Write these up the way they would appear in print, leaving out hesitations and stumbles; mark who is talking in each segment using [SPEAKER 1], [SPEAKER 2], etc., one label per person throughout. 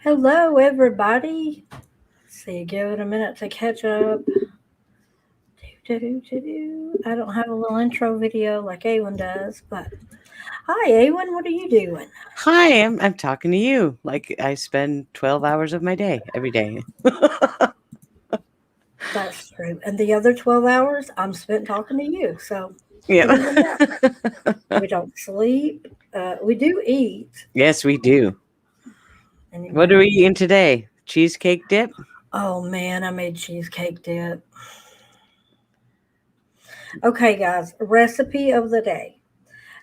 [SPEAKER 1] Hello, everybody. See, give it a minute to catch up. I don't have a little intro video like Awen does, but hi, Awen. What are you doing?
[SPEAKER 2] Hi, I'm talking to you. Like I spend 12 hours of my day every day.
[SPEAKER 1] That's true. And the other 12 hours I'm spent talking to you. So it
[SPEAKER 2] Yeah.
[SPEAKER 1] evens out. We don't sleep. We do eat.
[SPEAKER 2] Yes, we do. What are
[SPEAKER 1] Anyway.
[SPEAKER 2] we eating today? Cheesecake dip?
[SPEAKER 1] Oh, man, I made cheesecake dip. Okay, guys, recipe of the day.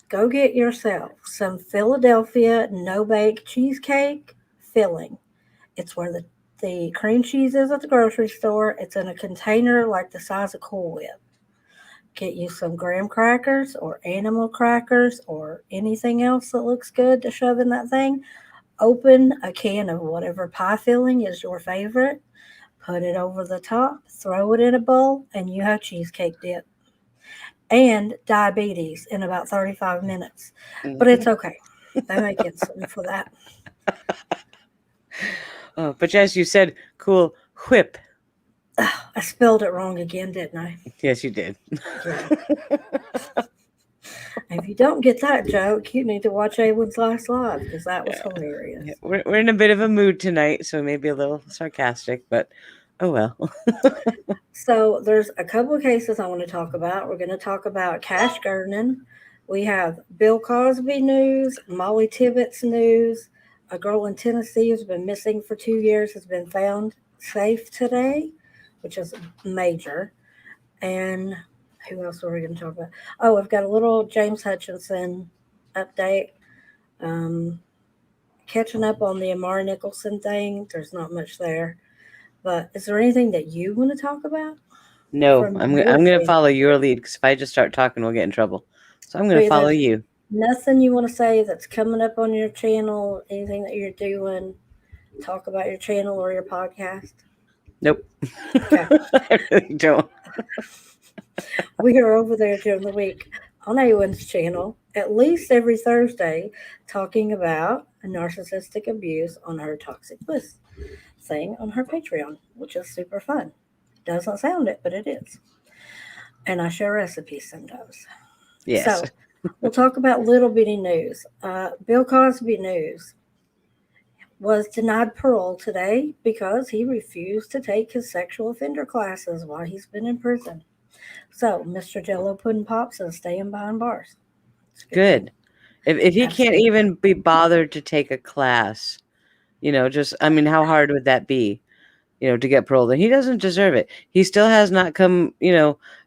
[SPEAKER 1] Go get yourself some Philadelphia no bake cheesecake filling. It's where the cream cheese is at the grocery store. It's in a container like the size of Cool Whip. Get you some graham crackers or animal crackers or anything else that looks good to shove in that thing. Open a can of whatever pie filling is your favorite. Put it over the top, throw it in a bowl, and you have cheesecake dip and diabetes in about 35 minutes. But it's
[SPEAKER 2] Mhm.
[SPEAKER 1] okay. They make insulin for that.
[SPEAKER 2] Oh, but as you said, cool whip.
[SPEAKER 1] Ugh, I spelled it wrong again, didn't I?
[SPEAKER 2] Yes, you did.
[SPEAKER 1] Yeah. If you don't get that joke, you need to watch Awen's last live because that was
[SPEAKER 2] Yeah.
[SPEAKER 1] hilarious.
[SPEAKER 2] Yeah, we're in a bit of a mood tonight, so maybe a little sarcastic, but oh well.
[SPEAKER 1] So there's a couple of cases I want to talk about. We're going to talk about Cash Gurnan. We have Bill Cosby news, Molly Tibbetts news. A girl in Tennessee who's been missing for 2 years has been found safe today, which is major. And who else are we going to talk about? Oh, I've got a little James Hutchinson update. Um, Catching up on the Amar Nicholson thing. There's not much there. But is there anything that you want to talk about
[SPEAKER 2] No,
[SPEAKER 1] from your
[SPEAKER 2] I'm gonna
[SPEAKER 1] channel?
[SPEAKER 2] follow your lead because if I just start talking, we'll get in trouble. So I'm gonna
[SPEAKER 1] But
[SPEAKER 2] follow
[SPEAKER 1] there's
[SPEAKER 2] you.
[SPEAKER 1] nothing you want to say that's coming up on your channel, anything that you're doing, talk about your channel or your podcast.
[SPEAKER 2] Nope.
[SPEAKER 1] Okay.
[SPEAKER 2] I really don't.
[SPEAKER 1] We are over there during the week on Awen's channel, at least every Thursday, talking about narcissistic abuse on her Toxic Bliss thing on her Patreon, which is super fun. Doesn't sound it, but it is. And I share recipes sometimes.
[SPEAKER 2] Yes.
[SPEAKER 1] So we'll talk about little bitty news. Bill Cosby news was denied parole today because he refused to take his sexual offender classes while he's been in prison. So Mr. Jello Pudding Pops is staying behind bars. It's a good thing.
[SPEAKER 2] Good. If he can't
[SPEAKER 1] Absolutely.
[SPEAKER 2] even be bothered to take a class, just I mean, how hard would that be, to get parole? Then he doesn't deserve it. He still has not come,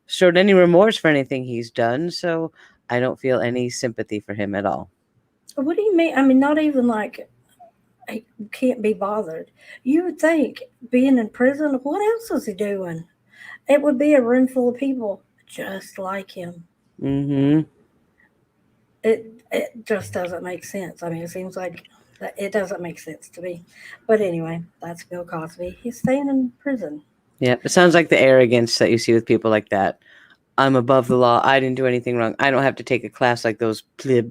[SPEAKER 2] showed any remorse for anything he's done. So I don't feel any sympathy for him at all.
[SPEAKER 1] What do you mean? I mean, not even like he can't be bothered. You would think being in prison, what else is he doing? It would be a room full of people just like him.
[SPEAKER 2] Mm-hmm.
[SPEAKER 1] It just doesn't make sense. I mean, it seems like it doesn't make sense to me. But anyway, that's Bill Cosby. He's staying in prison.
[SPEAKER 2] Yeah. It sounds like the arrogance that you see with people like that. I'm above the law. I didn't do anything wrong. I don't have to take a class like those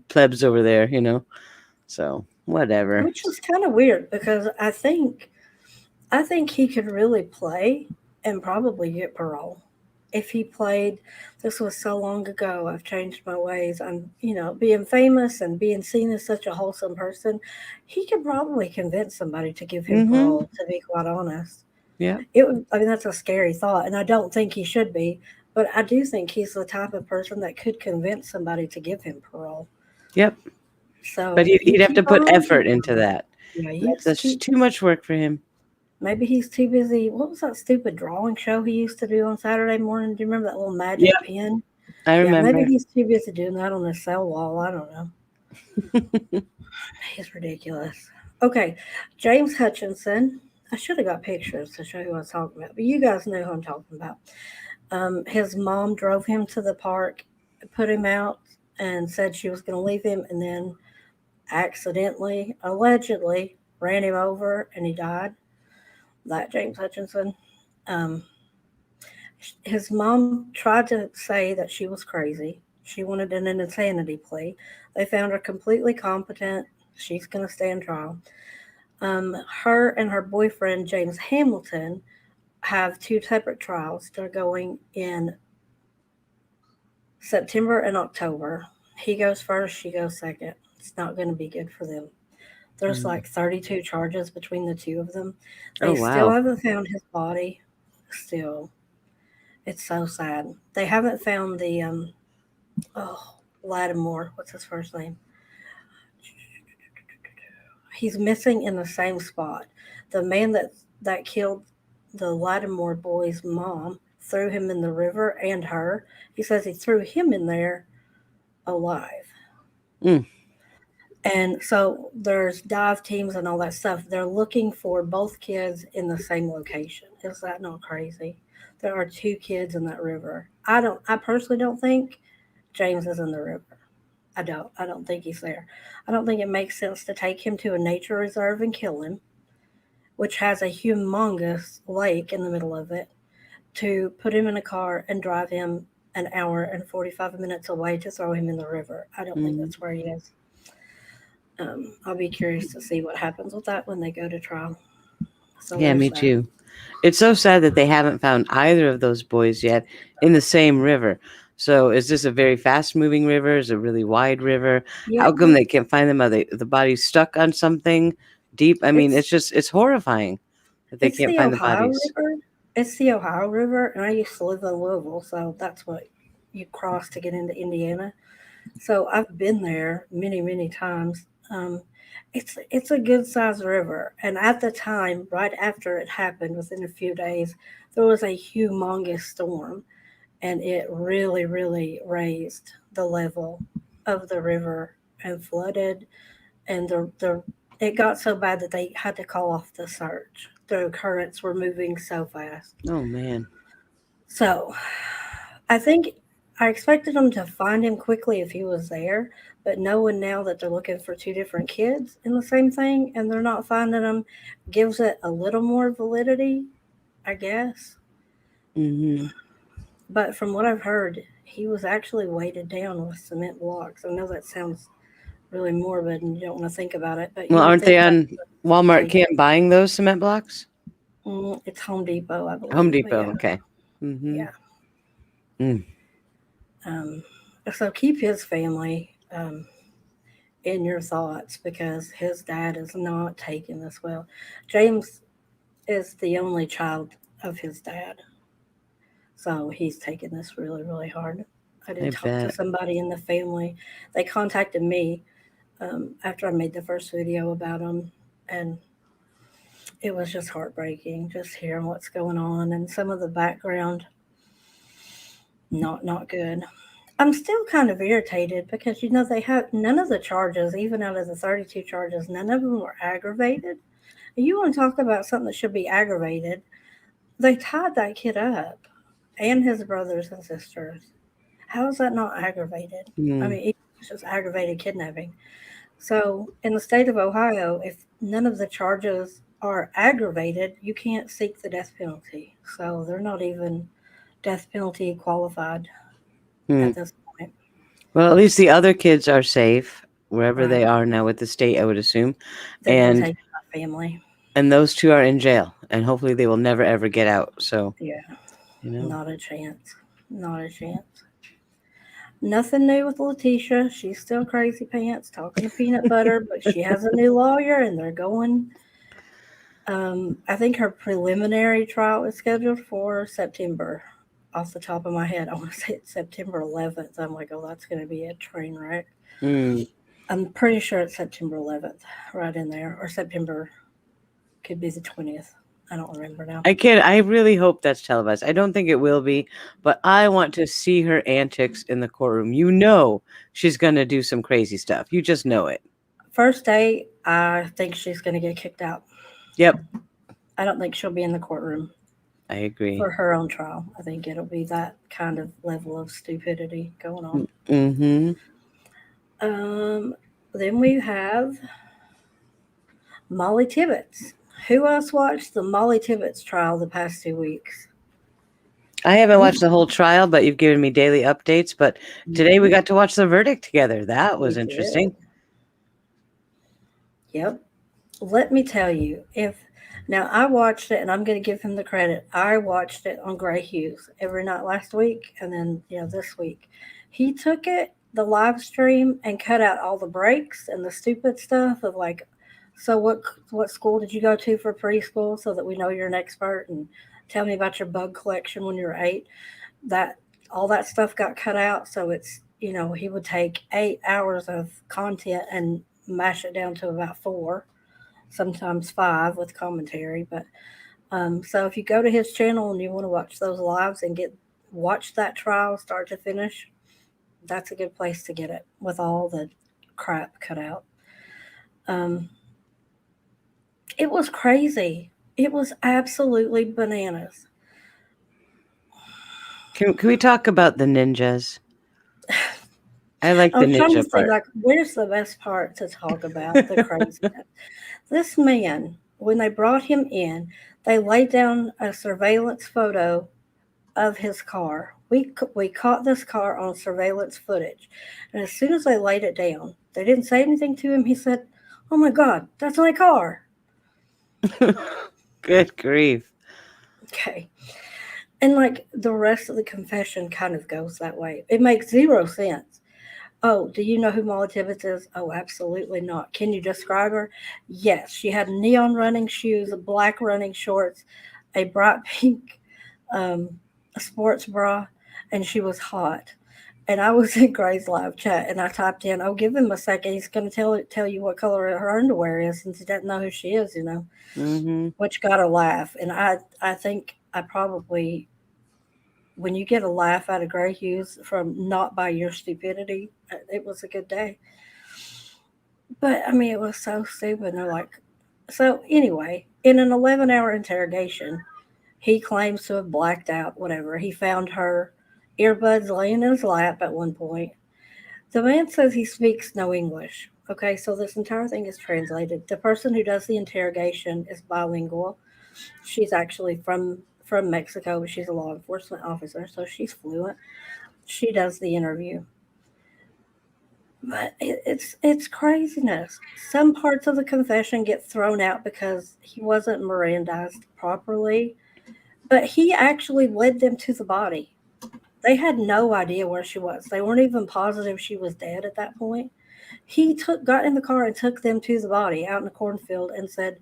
[SPEAKER 2] plebs over there. So whatever.
[SPEAKER 1] Which is kind of weird because I think he could really play and probably get parole if he played. This was so long ago. I've changed my ways. I'm being famous and being seen as such a wholesome person. He could probably convince somebody to give him
[SPEAKER 2] Mm-hmm.
[SPEAKER 1] parole. To be quite honest,
[SPEAKER 2] Yeah.
[SPEAKER 1] it would. I mean, that's a scary thought, and I don't think he should be. But I do think he's the type of person that could convince somebody to give him parole.
[SPEAKER 2] Yep. But
[SPEAKER 1] So
[SPEAKER 2] he'd
[SPEAKER 1] you
[SPEAKER 2] have to
[SPEAKER 1] keep
[SPEAKER 2] put
[SPEAKER 1] on,
[SPEAKER 2] effort
[SPEAKER 1] keep
[SPEAKER 2] into
[SPEAKER 1] on.
[SPEAKER 2] that.
[SPEAKER 1] Yeah,
[SPEAKER 2] That's
[SPEAKER 1] he's
[SPEAKER 2] just
[SPEAKER 1] too.
[SPEAKER 2] too much work for him.
[SPEAKER 1] Maybe he's too busy. What was that stupid drawing show he used to do on Saturday morning? Do you remember that little magic
[SPEAKER 2] Yeah,
[SPEAKER 1] pen?
[SPEAKER 2] I
[SPEAKER 1] Yeah, maybe
[SPEAKER 2] remember.
[SPEAKER 1] he's too busy doing that on his cell wall. I don't know. He's ridiculous. Okay, James Hutchinson. I should have got pictures to show you what I was talking about, but you guys know who I'm talking about. His mom drove him to the park, put him out, and said she was going to leave him, and then accidentally, allegedly, ran him over and he died. That James Hutchinson. Um, his mom tried to say that she was crazy. She wanted an insanity plea. They found her completely competent. She's going to stand trial. Her and her boyfriend, James Hamilton, have two separate trials. They're going in September and October. He goes first, she goes second. It's not going to be good for them. There's like 32 charges between the two of them.
[SPEAKER 2] Oh,
[SPEAKER 1] They still
[SPEAKER 2] wow.
[SPEAKER 1] haven't found his body. Still, it's so sad. They haven't found the oh, Lattimore. What's his first name? He's missing in the same spot. The man that killed the Lattimore boy's mom threw him in the river and her. He says he threw him in there alive.
[SPEAKER 2] Mm.
[SPEAKER 1] And so there's dive teams and all that stuff. They're looking for both kids in the same location. Is that not crazy? There are two kids in that river. I personally don't think James is in the river. I don't think he's there. I don't think it makes sense to take him to a nature reserve and kill him, which has a humongous lake in the middle of it, to put him in a car and drive him an hour and 45 minutes away to throw him in the river. I don't think that's where he is. I'll be curious to see what happens with that when they go to trial. So
[SPEAKER 2] Yeah, me
[SPEAKER 1] that.
[SPEAKER 2] too. It's so sad that they haven't found either of those boys yet in the same river. So is this a very fast-moving river? Is it a really wide river?
[SPEAKER 1] Yeah,
[SPEAKER 2] How come they can't find them? Are the bodies stuck on something deep? I mean, it's horrifying that they
[SPEAKER 1] it's
[SPEAKER 2] can't
[SPEAKER 1] the
[SPEAKER 2] find the
[SPEAKER 1] Ohio
[SPEAKER 2] bodies.
[SPEAKER 1] River. It's the Ohio River, and I used to live in Louisville, so that's what you cross to get into Indiana. So I've been there many, many times. Um, it's a good sized river, and at the time, right after it happened, within a few days, there was a humongous storm, and it really, really raised the level of the river and flooded, and the it got so bad that they had to call off the search. The currents were moving so fast.
[SPEAKER 2] Oh man.
[SPEAKER 1] So I think I expected them to find him quickly if he was there, but knowing now that they're looking for two different kids in the same thing and they're not finding them gives it a little more validity, I guess.
[SPEAKER 2] Mm-hmm.
[SPEAKER 1] But from what I've heard, he was actually weighted down with cement blocks. I know that sounds really morbid and you don't want to think about it, but
[SPEAKER 2] Well,
[SPEAKER 1] you would
[SPEAKER 2] aren't they
[SPEAKER 1] think that
[SPEAKER 2] on Walmart
[SPEAKER 1] take
[SPEAKER 2] camp buying those cement blocks?
[SPEAKER 1] it's Home Depot, I
[SPEAKER 2] Home
[SPEAKER 1] believe. But
[SPEAKER 2] Depot.
[SPEAKER 1] yeah,
[SPEAKER 2] Okay. Mm-hmm.
[SPEAKER 1] yeah.
[SPEAKER 2] Mm.
[SPEAKER 1] Um, so keep his family in your thoughts because his dad is not taking this well. James is the only child of his dad, so he's taking this really, really hard. I
[SPEAKER 2] I
[SPEAKER 1] did talk to
[SPEAKER 2] bet.
[SPEAKER 1] somebody in the family. They contacted me after I made the first video about him, and it was just heartbreaking just hearing what's going on and some of the background. Not good. I'm still kind of irritated because they have none of the charges, even out of the 32 charges, none of them were aggravated. You want to talk about something that should be aggravated? They tied that kid up and his brothers and sisters. How is that not aggravated? I
[SPEAKER 2] Mm.
[SPEAKER 1] mean, it's just aggravated kidnapping. So, in the state of Ohio, if none of the charges are aggravated, you can't seek the death penalty. So, they're not even death penalty qualified
[SPEAKER 2] Mm.
[SPEAKER 1] at this point.
[SPEAKER 2] Well, at least the other kids are safe wherever
[SPEAKER 1] Right.
[SPEAKER 2] they are now with the state, I would assume.
[SPEAKER 1] They've been
[SPEAKER 2] And
[SPEAKER 1] taken by family.
[SPEAKER 2] those two are in jail, and hopefully they will never ever get out. So,
[SPEAKER 1] Yeah,
[SPEAKER 2] you know.
[SPEAKER 1] not a chance. Not a chance. Nothing new with Letitia. She's still crazy pants talking to peanut butter, but she has a new lawyer and they're going. I think her preliminary trial is scheduled for September. Off the top of my head, I want to say it's September 11th. I'm like, oh, that's going to be a train wreck.
[SPEAKER 2] Mm.
[SPEAKER 1] I'm pretty sure it's September 11th, right in there, or September could be the 20th. I don't remember now.
[SPEAKER 2] I really hope that's televised. I don't think it will be, but I want to see her antics in the courtroom. You know she's going to do some crazy stuff. You just know it.
[SPEAKER 1] First day, I think she's going to get kicked out.
[SPEAKER 2] Yep.
[SPEAKER 1] I don't think she'll be in the courtroom
[SPEAKER 2] I agree.
[SPEAKER 1] for her own trial. I think it'll be that kind of level of stupidity going on.
[SPEAKER 2] Mm-hmm.
[SPEAKER 1] Then we have Molly Tibbetts. Who else watched the Molly Tibbetts trial the past 2 weeks?
[SPEAKER 2] I haven't watched the whole trial, but you've given me daily updates. But today we got to watch the verdict together. That was
[SPEAKER 1] We
[SPEAKER 2] interesting.
[SPEAKER 1] did. Yep. let me tell you, if now I watched it, and I'm going to give him the credit. I watched it on Gray Hughes every night last week, and then this week, he took it the live stream and cut out all the breaks and the stupid stuff of like, so what school did you go to for preschool, so that we know you're an expert, and tell me about your bug collection when you were 8. That all that stuff got cut out, so it's he would take 8 hours of content and mash it down to about 4, sometimes 5 with commentary. But so if you go to his channel and you want to watch those lives and watch that trial start to finish, that's a good place to get it with all the crap cut out. Um, it was crazy. It was absolutely bananas.
[SPEAKER 2] Can we talk about the ninjas? I like the
[SPEAKER 1] I'm trying to
[SPEAKER 2] ninja
[SPEAKER 1] think,
[SPEAKER 2] part.
[SPEAKER 1] like, where's the best part to talk about the craziness? This man, when they brought him in, they laid down a surveillance photo of his car. We caught this car on surveillance footage, and as soon as they laid it down, they didn't say anything to him. He said, "Oh my God, that's my car."
[SPEAKER 2] Good grief.
[SPEAKER 1] Okay. And like the rest of the confession kind of goes that way. It makes zero sense. Oh, do you know who Molly Tibbetts is? Oh, absolutely not. Can you describe her? Yes, she had neon running shoes, black running shorts, a bright pink um, sports bra, and she was hot. And I was in Gray's live chat, and I typed in, "Oh, give him a second. He's going to tell you what color her underwear is, since he doesn't know who she is,
[SPEAKER 2] Mm-hmm.
[SPEAKER 1] which got a laugh. And I think I probably, when you get a laugh out of Gray Hughes from not by your stupidity, it was a good day. But I mean, it was so stupid. They're like, so anyway, in an 11-hour interrogation, he claims to have blacked out, whatever. He found her earbuds laying in his lap at one point. The man says he speaks no English. Okay, so this entire thing is translated. The person who does the interrogation is bilingual. She's actually from Mexico, but she's a law enforcement officer, so she's fluent. She does the interview. But it's craziness. Some parts of the confession get thrown out because he wasn't Mirandized properly, but he actually led them to the body. They had no idea where she was. They weren't even positive she was dead at that point. He got in the car and took them to the body out in the cornfield and said,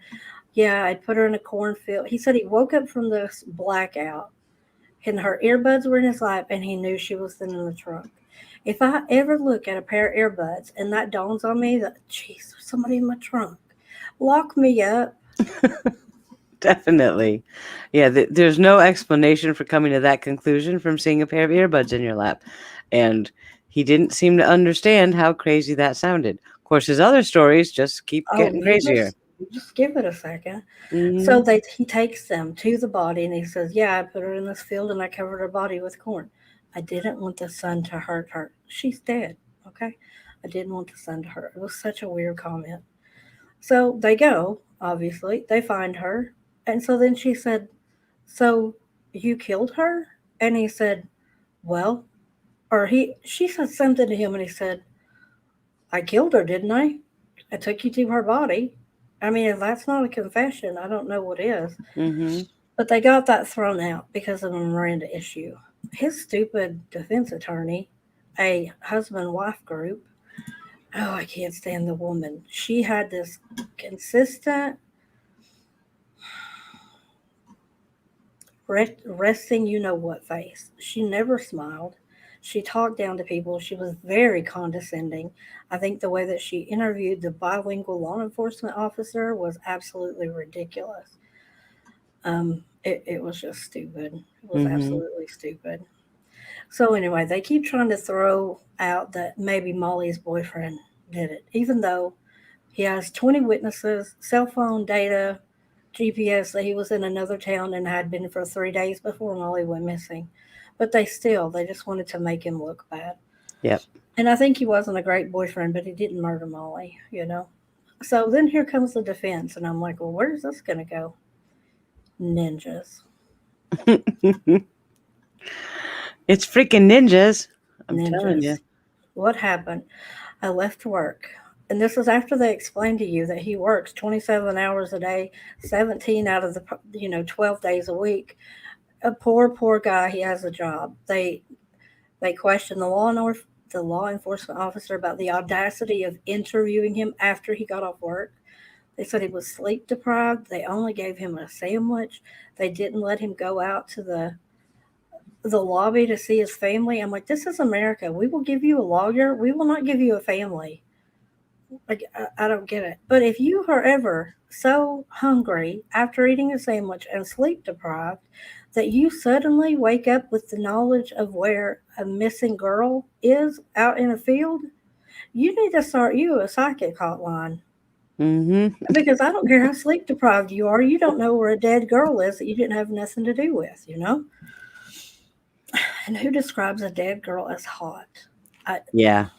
[SPEAKER 1] "Yeah, I'd put her in a cornfield." He said he woke up from this blackout and her earbuds were in his lap and he knew she was in the trunk. If I ever look at a pair of earbuds and that dawns on me that, geez, there's somebody in my trunk, lock me up.
[SPEAKER 2] Definitely. Yeah, there's no explanation for coming to that conclusion from seeing a pair of earbuds in your lap. And he didn't seem to understand how crazy that sounded. Of course, his other stories just keep
[SPEAKER 1] Oh,
[SPEAKER 2] getting crazier.
[SPEAKER 1] just give it a second.
[SPEAKER 2] Mm-hmm.
[SPEAKER 1] So he takes them to the body and he says, "Yeah, I put her in this field and I covered her body with corn. I didn't want the sun to hurt her. She's dead. Okay. I didn't want the sun to hurt." It was such a weird comment. So they go, obviously, they find her. And so then she said, "So you killed her?" And he said, "Well," she said something to him and he said, "I killed her, didn't I? I took you to her body." I mean, if that's not a confession, I don't know what is.
[SPEAKER 2] Mm-hmm.
[SPEAKER 1] But they got that thrown out because of a Miranda issue. His stupid defense attorney, a husband wife group, oh, I can't stand the woman. She had this consistent resting, what face. She never smiled. She talked down to people. She was very condescending. I think the way that she interviewed the bilingual law enforcement officer was absolutely ridiculous. It was just stupid. It was
[SPEAKER 2] Mm-hmm.
[SPEAKER 1] absolutely stupid. So anyway, they keep trying to throw out that maybe Molly's boyfriend did it, even though he has 20 witnesses, cell phone data, GPS that he was in another town and had been for 3 days before Molly went missing. But they just wanted to make him look bad.
[SPEAKER 2] Yep.
[SPEAKER 1] And I think he wasn't a great boyfriend, but he didn't murder Molly. So then here comes the defense, and I'm like, well, where's this going to go? Ninjas.
[SPEAKER 2] It's freaking ninjas. I'm telling you.
[SPEAKER 1] Ninjas. What happened? I left work And this is after they explain to you that he works 27 hours a day, 17 out of the 12 days a week. A poor guy. He has a job. They question the law enforcement officer about the audacity of interviewing him after he got off work. They said he was sleep deprived. They only gave him a sandwich. They didn't let him go out to the lobby to see his family. I'm like, this is America. We will give you a lawyer. We will not give you a family. Like, I don't get it. But if you are ever so hungry after eating a sandwich and sleep deprived that you suddenly wake up with the knowledge of where a missing girl is out in a field, you need to start you a psychic hotline.
[SPEAKER 2] Mm-hmm.
[SPEAKER 1] Because I don't care how sleep deprived you are, you don't know where a dead girl is that you didn't have nothing to do with. And who describes a dead girl as hot?
[SPEAKER 2] Yeah,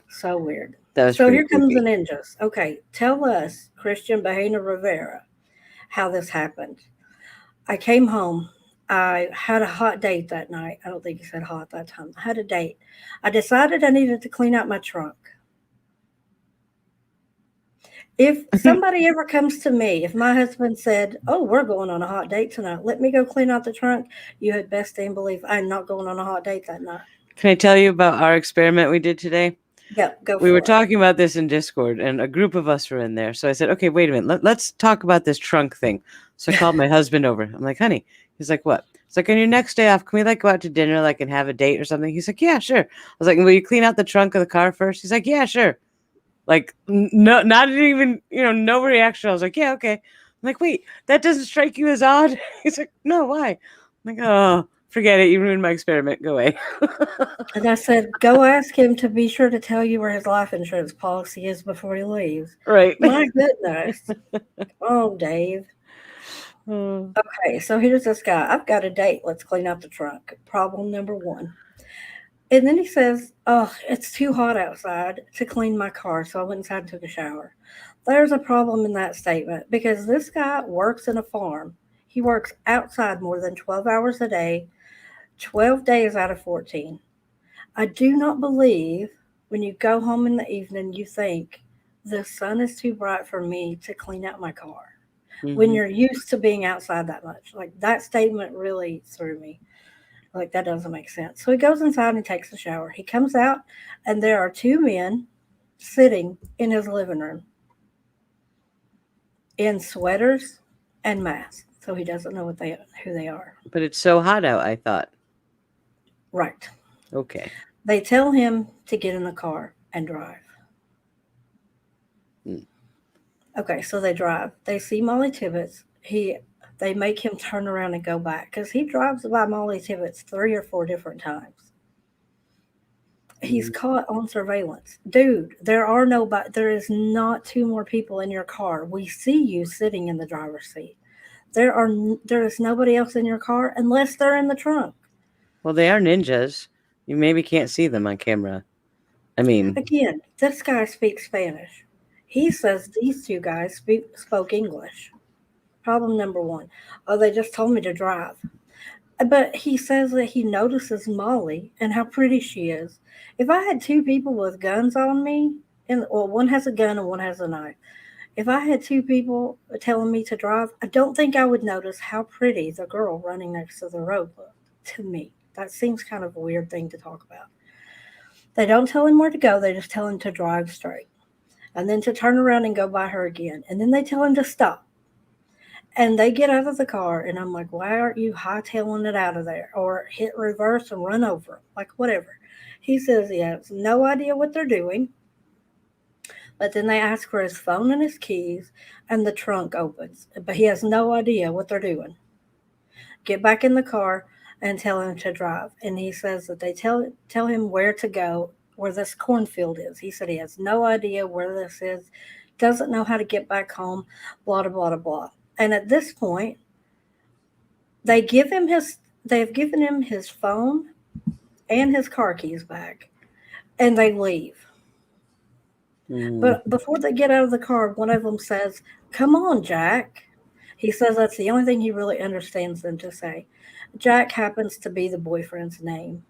[SPEAKER 1] So weird.
[SPEAKER 2] that was
[SPEAKER 1] So
[SPEAKER 2] pretty
[SPEAKER 1] here comes the
[SPEAKER 2] creepy.
[SPEAKER 1] ninjas. Okay, tell us, Christian Bahena Rivera, how this happened. I came home. I had a hot date that night. I don't think he said hot that time. I had a date. I decided I needed to clean out my trunk. If somebody ever comes to me, if my husband said, "Oh, we're going on a hot date tonight. Let me go clean out the trunk," you had best and believe I'm not going on a hot date that night.
[SPEAKER 2] Can I tell you about our experiment we did today?
[SPEAKER 1] Yeah, go
[SPEAKER 2] We were
[SPEAKER 1] for it.
[SPEAKER 2] talking about this in Discord, and a group of us were in there. So I said, okay, wait a minute. Let's talk about this trunk thing. So I called my husband over. I'm like, honey. He's like, what? It's like, on your next day off, can we go out to dinner, and have a date or something? He's like, yeah, sure. I was like, will you clean out the trunk of the car first? He's like, yeah, sure. No, not even, no reaction. I was like, yeah, okay. I'm like, wait, that doesn't strike you as odd? He's like, no, why? I'm like, oh, forget it. You ruined my experiment. Go away.
[SPEAKER 1] And I said, "Go ask him to be sure to tell you where his life insurance policy is before he leaves."
[SPEAKER 2] Right.
[SPEAKER 1] My goodness. Oh, Dave.
[SPEAKER 2] Oh.
[SPEAKER 1] Okay, so here's this guy. I've got a date. Let's clean out the trunk. Problem number one. And then he says, "Oh, it's too hot outside to clean my car." So I went inside and took a shower. There's a problem in that statement because this guy works in a farm. He works outside more than 12 hours a day, 12 days out of 14. I do not believe when you go home in the evening, you think the sun is too bright for me to clean out my car when
[SPEAKER 2] Mm-hmm.
[SPEAKER 1] you're used to being outside that much. Like that statement really threw me. Like that doesn't make sense. So he goes inside and takes a shower. He comes out, and there are two men sitting in his living room in sweaters and masks. So he doesn't know who they are.
[SPEAKER 2] But it's so hot out, I thought.
[SPEAKER 1] Right.
[SPEAKER 2] Okay.
[SPEAKER 1] They tell him to get in the car and drive.
[SPEAKER 2] Mm.
[SPEAKER 1] Okay, so they drive. They see Molly Tibbetts. They make him turn around and go back because he drives by Molly Tibbetts 3 or 4 different times. He's
[SPEAKER 2] Mm.
[SPEAKER 1] caught on surveillance. Dude, there is not two more people in your car. We see you sitting in the driver's seat. There is nobody else in your car unless they're in the trunk.
[SPEAKER 2] Well, they are ninjas. You maybe can't see them on camera. I mean,
[SPEAKER 1] Again, this guy speaks Spanish. He says these two guys spoke English. Problem number one. Oh, they just told me to drive. But he says that he notices Molly and how pretty she is. If I had two people with guns on me, and well, one has a gun and one has a knife. If I had two people telling me to drive, I don't think I would notice how pretty the girl running next to the road looked to me. That seems kind of a weird thing to talk about. They don't tell him where to go, they just tell him to drive straight. And then to turn around and go by her again. And then they tell him to stop. And they get out of the car, and I'm like, why aren't you hightailing it out of there? Or hit reverse and run over them? Like, whatever. He says he has no idea what they're doing. But then they ask for his phone and his keys, and the trunk opens. But he has no idea what they're doing. Get back in the car and tell him to drive. And he says that they tell him where to go, where this cornfield is. He said he has no idea where this is, doesn't know how to get back home, blah, blah, blah, blah. And at this point, they've given him his phone and his car keys back, and they leave.
[SPEAKER 2] mm,
[SPEAKER 1] But before they get out of the car, one of them says, "Come on, Jack." He says that's the only thing he really understands them to say. Jack happens to be the boyfriend's name,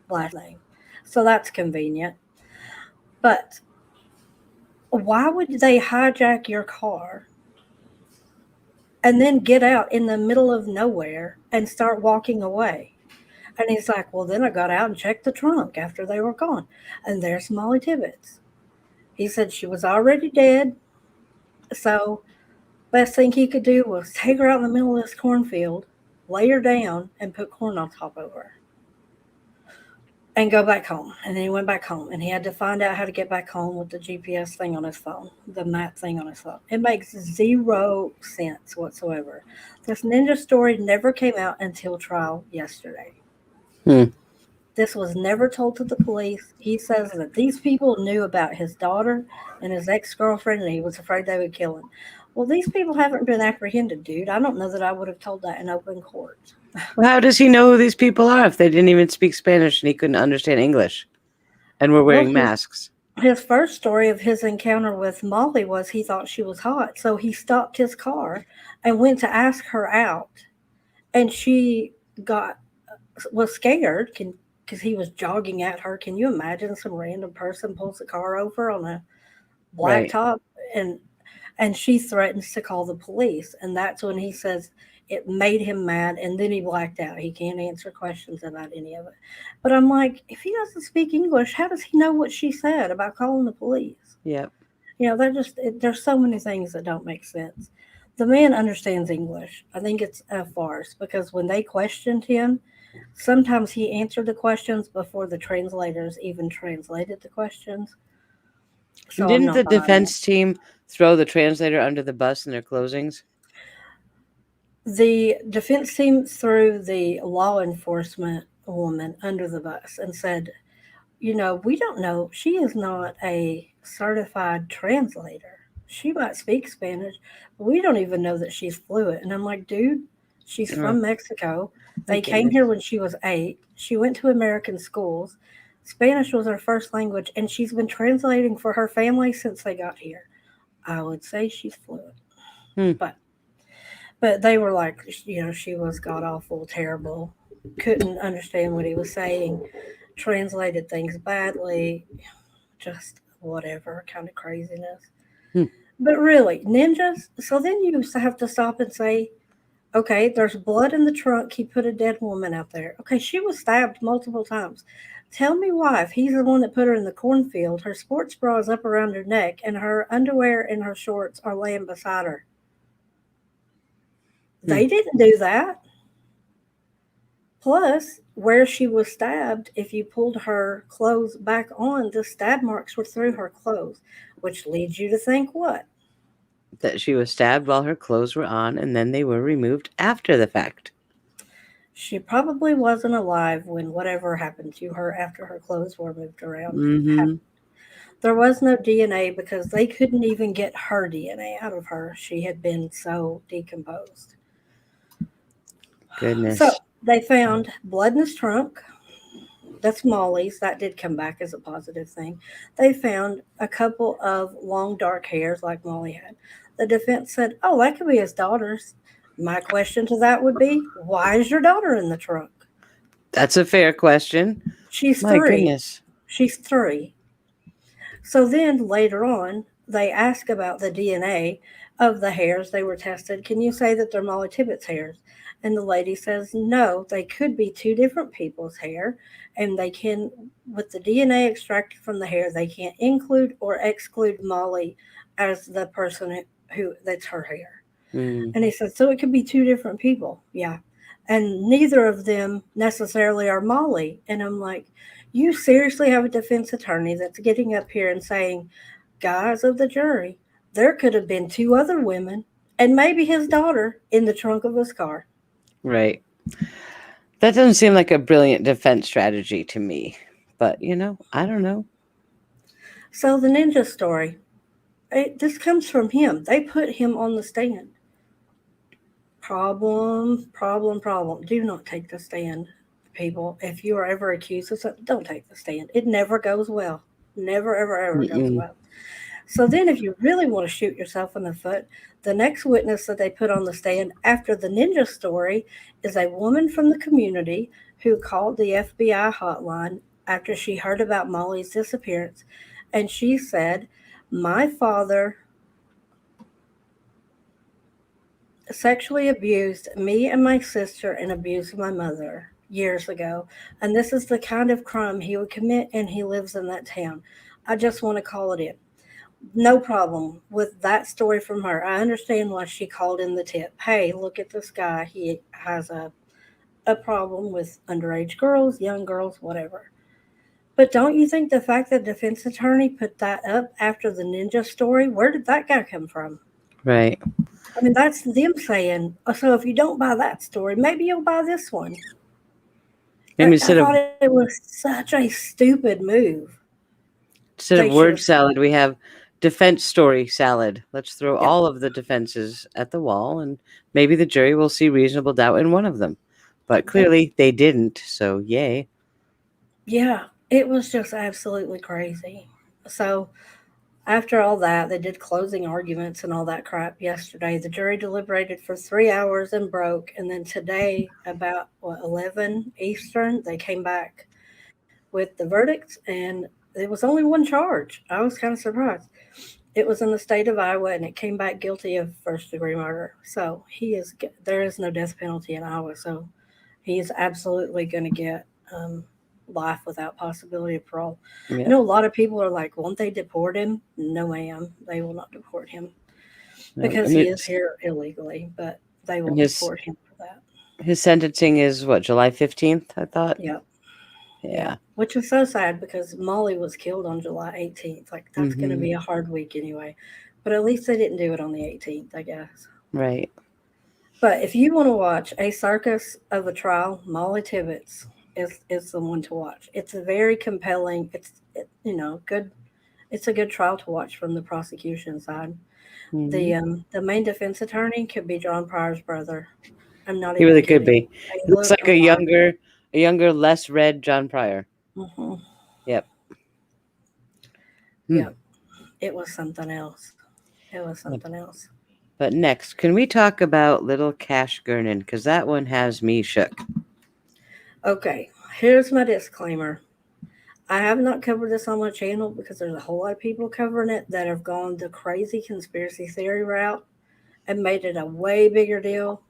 [SPEAKER 1] last name. So that's convenient. But Why would they hijack your car and then get out in the middle of nowhere and start walking away? And he's like, well, then I got out and checked the trunk after they were gone. And there's Molly Tibbetts. He said she was already dead. So, best thing he could do was take her out in the middle of this cornfield, lay her down, and put corn on top of her and go back home. And then he went back home and he had to find out how to get back home with the GPS thing on his phone, the map thing on his phone. It makes zero sense whatsoever. This ninja story never came out until trial yesterday.
[SPEAKER 2] Hmm.
[SPEAKER 1] This was never told to the police. He says that these people knew about his daughter and his ex girlfriend, and he was afraid they would kill him. Well, these people haven't been apprehended, dude. I don't know that I would have told that in open court.
[SPEAKER 2] Well, how does he know who these people are if they didn't even speak Spanish and he couldn't understand English and were wearing masks?
[SPEAKER 1] His first story of his encounter with Molly was he thought she was hot, so he stopped his car and went to ask her out, and she was scared because he was jogging at her. Can you imagine some random person pulls the car over on a
[SPEAKER 2] Right.
[SPEAKER 1] blacktop and she threatens to call the police, and that's when he says it made him mad, and then he blacked out. He can't answer questions about any of it. But I'm like, if he doesn't speak English, how does he know what she said about calling the police?
[SPEAKER 2] Yep.
[SPEAKER 1] There's so many things that don't make sense. The man understands English. I think it's a farce because when they questioned him, sometimes he answered the questions before the translators even translated the questions.
[SPEAKER 2] And
[SPEAKER 1] So I'm
[SPEAKER 2] didn't the
[SPEAKER 1] not buying that.
[SPEAKER 2] defense team throw the translator under the bus in their closings?
[SPEAKER 1] The defense team threw the law enforcement woman under the bus and said, we don't know. She is not a certified translator. She might speak Spanish, but we don't even know that she's fluent. And I'm like, dude, she's
[SPEAKER 2] Oh,
[SPEAKER 1] from Mexico.
[SPEAKER 2] my
[SPEAKER 1] They came
[SPEAKER 2] goodness.
[SPEAKER 1] here when she was 8. She went to American schools. Spanish was her first language, and she's been translating for her family since they got here. I would say she's fluent.
[SPEAKER 2] Hmm.
[SPEAKER 1] But they were like, she was god awful, terrible, couldn't understand what he was saying, translated things badly, just whatever kind of craziness.
[SPEAKER 2] Hmm.
[SPEAKER 1] But really, ninjas. So then you have to stop and say, okay, there's blood in the trunk. He put a dead woman out there. Okay, she was stabbed multiple times. Tell me why, if he's the one that put her in the cornfield, her sports bra is up around her neck and her underwear and her shorts are laying beside her.
[SPEAKER 2] Hmm.
[SPEAKER 1] They didn't do that. Plus, where she was stabbed, if you pulled her clothes back on, the stab marks were through her clothes, which leads you to think what?
[SPEAKER 2] That she was stabbed while her clothes were on and then they were removed after the fact.
[SPEAKER 1] She probably wasn't alive when whatever happened to her after her clothes were moved around
[SPEAKER 2] Mm-hmm.
[SPEAKER 1] happened. There was no DNA because they couldn't even get her DNA out of her. She had been so decomposed. So
[SPEAKER 2] Goodness.
[SPEAKER 1] they found blood in his trunk. That's Molly's. That did come back as a positive thing. They found a couple of long dark hairs like Molly had. The defense said, oh, that could be his daughter's. My question to that would be, why is your daughter in the trunk?
[SPEAKER 2] That's a fair question.
[SPEAKER 1] She's
[SPEAKER 2] My
[SPEAKER 1] 3.
[SPEAKER 2] goodness.
[SPEAKER 1] She's 3. So then later on, they ask about the DNA of the hairs they were tested. Can you say that they're Molly Tippett's hairs? And the lady says, no, they could be 2 different people's hair. And they can, with the DNA extracted from the hair, they can't include or exclude Molly as the person who that's her hair.
[SPEAKER 2] Mm.
[SPEAKER 1] And he said, so it could be 2 different people. Yeah. And neither of them necessarily are Molly. And I'm like, you seriously have a defense attorney that's getting up here and saying, guys of the jury, there could have been 2 other women and maybe his daughter in the trunk of his car.
[SPEAKER 2] Right. That doesn't seem like a brilliant defense strategy to me. But, I don't know.
[SPEAKER 1] So the ninja story, this comes from him. They put him on the stand. Problem, problem, problem. Do not take the stand, people. If you are ever accused of something, don't take the stand. It never goes well. Never, ever, ever goes
[SPEAKER 2] Mm-mm.
[SPEAKER 1] well. So then, if you really want to shoot yourself in the foot, the next witness that they put on the stand after the ninja story is a woman from the community who called the FBI hotline after she heard about Molly's disappearance. And she said, My father sexually abused me and my sister and abused my mother years ago. And this is the kind of crime he would commit, and he lives in that town. I just want to call it in. No problem with that story from her. I understand why she called in the tip. Hey, look at this guy. He has a problem with underage girls, young girls, whatever. But don't you think the fact that the defense attorney put that up after the ninja story, where did that guy come from?
[SPEAKER 2] Right.
[SPEAKER 1] I mean, that's them saying, "Oh, so if you don't buy that story, maybe you'll buy this one."
[SPEAKER 2] Maybe
[SPEAKER 1] I thought it was such a stupid move.
[SPEAKER 2] instead
[SPEAKER 1] They
[SPEAKER 2] of
[SPEAKER 1] should
[SPEAKER 2] word
[SPEAKER 1] have.
[SPEAKER 2] salad, we have defense story salad. Let's throw
[SPEAKER 1] Yep.
[SPEAKER 2] all of the defenses at the wall, and maybe the jury will see reasonable doubt in one of them. But
[SPEAKER 1] Yep.
[SPEAKER 2] clearly they didn't, so yay.
[SPEAKER 1] Yeah, it was just absolutely crazy. So after all that, they did closing arguments and all that crap yesterday. The jury deliberated for 3 hours and broke. And then today, about what, 11 Eastern, they came back with the verdict. And it was only one charge. I was kind of surprised. It was in the state of Iowa, and it came back guilty of first-degree murder. So there is no death penalty in Iowa. So he is absolutely going to get life without possibility of parole. I
[SPEAKER 2] Yep.
[SPEAKER 1] know a lot of people are like, won't they deport him? No, ma'am, they will not deport him
[SPEAKER 2] No,
[SPEAKER 1] because
[SPEAKER 2] and
[SPEAKER 1] he is here illegally, but they
[SPEAKER 2] and
[SPEAKER 1] won't deport him for that.
[SPEAKER 2] his sentencing is what, July 15th, I thought.
[SPEAKER 1] Yep. Yeah.
[SPEAKER 2] Yeah.
[SPEAKER 1] Which is so sad because Molly was killed on July 18th. Like, that's going to
[SPEAKER 2] Hmm.
[SPEAKER 1] be a hard week anyway. But at least they didn't do it on the 18th, I guess.
[SPEAKER 2] Right.
[SPEAKER 1] But if you want to watch A Circus of a Trial, Molly Tibbetts is the one to watch. It's a very compelling. Good. It's a good trial to watch from the prosecution side.
[SPEAKER 2] Hmm.
[SPEAKER 1] The main defense attorney could be John Pryor's brother. I'm not
[SPEAKER 2] He
[SPEAKER 1] even
[SPEAKER 2] really could
[SPEAKER 1] kidding.
[SPEAKER 2] be.
[SPEAKER 1] They
[SPEAKER 2] He looks
[SPEAKER 1] look
[SPEAKER 2] like
[SPEAKER 1] alike.
[SPEAKER 2] a younger, less red John Pryor.
[SPEAKER 1] Hmm.
[SPEAKER 2] Yep. Hmm.
[SPEAKER 1] Yeah, it was something else. It was
[SPEAKER 2] Yep.
[SPEAKER 1] something else.
[SPEAKER 2] But next, can we talk about little Cash Gernon? Because that one has me shook.
[SPEAKER 1] Okay, here's my disclaimer. I have not covered this on my channel because there's a whole lot of people covering it that have gone the crazy conspiracy theory route and made it a way bigger deal.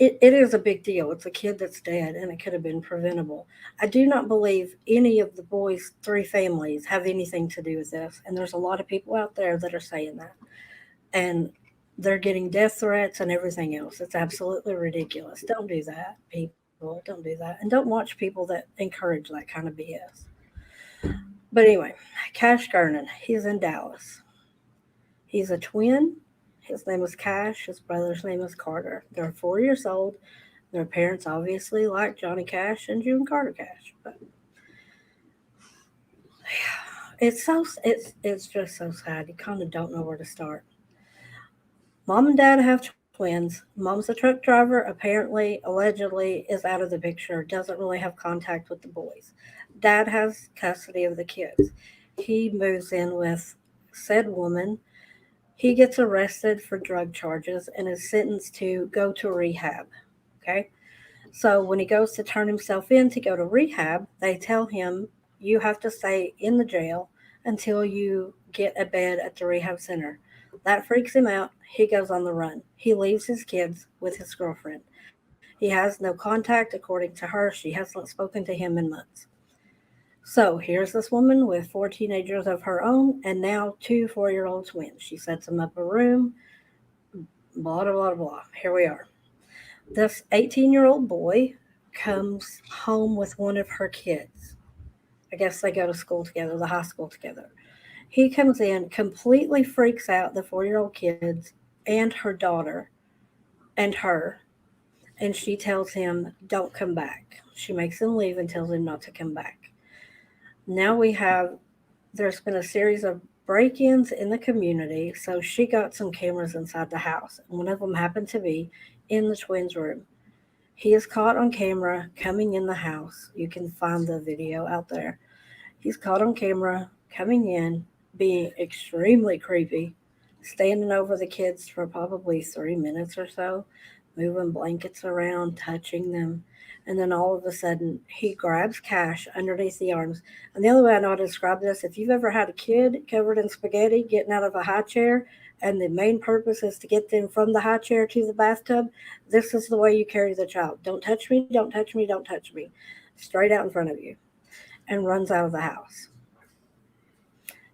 [SPEAKER 1] It is a big deal. It's a kid that's dead and it could have been preventable. I do not believe any of the boys' three families have anything to do with this. And there's a lot of people out there that are saying that. And they're getting death threats and everything else. It's absolutely ridiculous. Don't do that, people. Don't do that. And don't watch people that encourage that kind of BS. But anyway, Cash Gernon, he's in Dallas. He's a twin. His name is Cash. His brother's name is Carter. They're 4 years old. Their parents obviously like Johnny Cash and June Carter Cash. But it's just so sad. You kind of don't know where to start. Mom and dad have twins. Mom's a truck driver. Apparently, allegedly, is out of the picture. Doesn't really have contact with the boys. Dad has custody of the kids. He moves in with said woman. He gets arrested for drug charges and is sentenced to go to rehab. Okay. So when he goes to turn himself in to go to rehab, they tell him, you have to stay in the jail until you get a bed at the rehab center. That freaks him out. He goes on the run. He leaves his kids with his girlfriend. He has no contact, according to her. She hasn't spoken to him in months. So here's this woman with four teenagers of her own and now two 4 year old twins. She sets them up a room, blah, blah, blah, blah. Here we are. This 18-year-old boy comes home with one of her kids. I guess they go to school together, the high school together. He comes in, completely freaks out the 4 year old kids and her daughter and her, and she tells him, don't come back. She makes him leave and tells him not to come back. Now there's been a series of break ins in the community, so she got some cameras inside the house. One of them happened to be in the twins' room. He is caught on camera coming in the house. You can find the video out there. He's caught on camera coming in, being extremely creepy, standing over the kids for probably 3 minutes or so. moving blankets around, touching them. And then all of a sudden, he grabs Cash underneath the arms. And the only way I know how to describe this, if you've ever had a kid covered in spaghetti getting out of a high chair, and the main purpose is to get them from the high chair to the bathtub, this is the way you carry the child. Don't touch me, don't touch me, don't touch me. Straight out in front of you. And runs out of the house.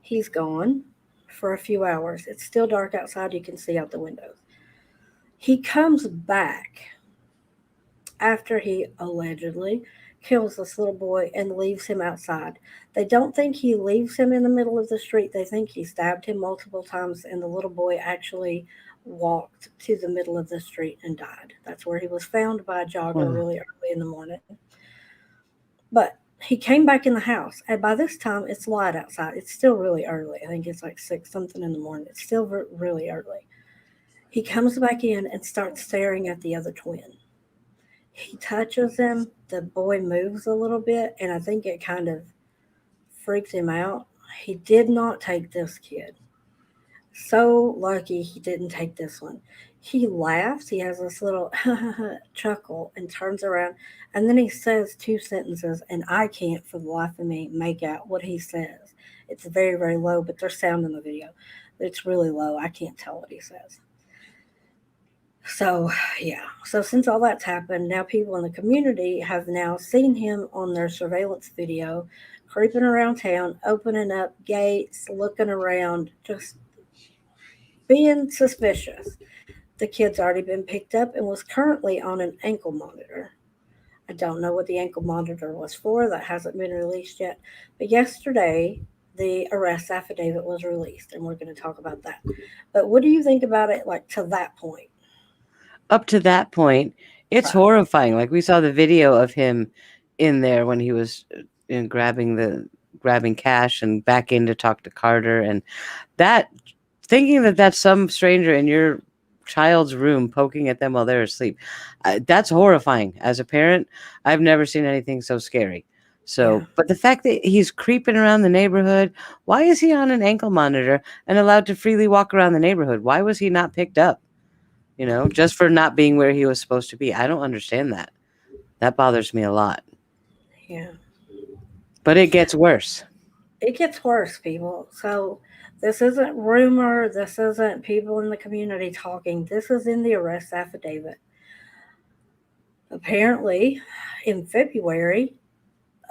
[SPEAKER 1] He's gone for a few hours. It's still dark outside. You can see out the windows. He comes back after he allegedly kills this little boy and leaves him outside. They don't think he leaves him in the middle of the street. They think he stabbed him multiple times, and the little boy actually walked to the middle of the street and died. That's where he was found by a jogger
[SPEAKER 2] Oh.
[SPEAKER 1] really early in the morning. But he came back in the house, and by this time it's light outside. It's still really early. I think it's like six something in the morning. It's still really early. He comes back in and starts staring at the other twin. He touches him. The boy moves a little bit, and I think it kind of freaks him out. He did not take this kid. So lucky he didn't take this one. He laughs. He has this little chuckle and turns around. And then he says two sentences, and I can't for the life of me make out what he says. It's very, very low, but there's sound in the video. It's really low. I can't tell what he says. So, yeah. So, since all that's happened, now people in the community have now seen him on their surveillance video creeping around town, opening up gates, looking around, just being suspicious. The kid's already been picked up and was currently on an ankle monitor. I don't know what the ankle monitor was for. That hasn't been released yet. But yesterday, the arrest affidavit was released, and we're going to talk about that. But what do you think about it, like to that point?
[SPEAKER 2] Up to that point, it's
[SPEAKER 1] Right.
[SPEAKER 2] horrifying. Like we saw the video of him in there when he was grabbing Cash and back in to talk to Carter, and that thinking that that's some stranger in your child's room poking at them while they're asleep, that's horrifying. As a parent, I've never seen anything so scary.
[SPEAKER 1] Yeah.
[SPEAKER 2] So, but the fact that he's creeping around the neighborhood, why is he on an ankle monitor and allowed to freely walk around the neighborhood? Why was he not picked up? Just for not being where he was supposed to be. I don't understand that. That bothers me a lot.
[SPEAKER 1] Yeah.
[SPEAKER 2] But it gets worse.
[SPEAKER 1] It gets worse, people. So this isn't rumor. This isn't people in the community talking. This is in the arrest affidavit. Apparently, in February,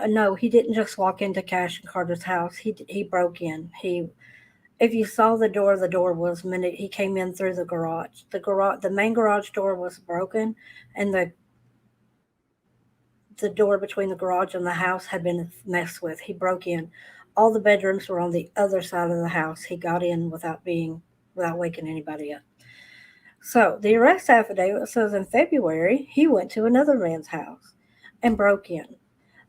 [SPEAKER 1] no, he didn't just walk into Cash and Carter's house. He broke in. If you saw the door was minute. He came in through the garage. The main garage door was broken, and the door between the garage and the house had been messed with. He broke in. All the bedrooms were on the other side of the house. He got in without waking anybody up. So the arrest affidavit says in February he went to another man's house and broke in.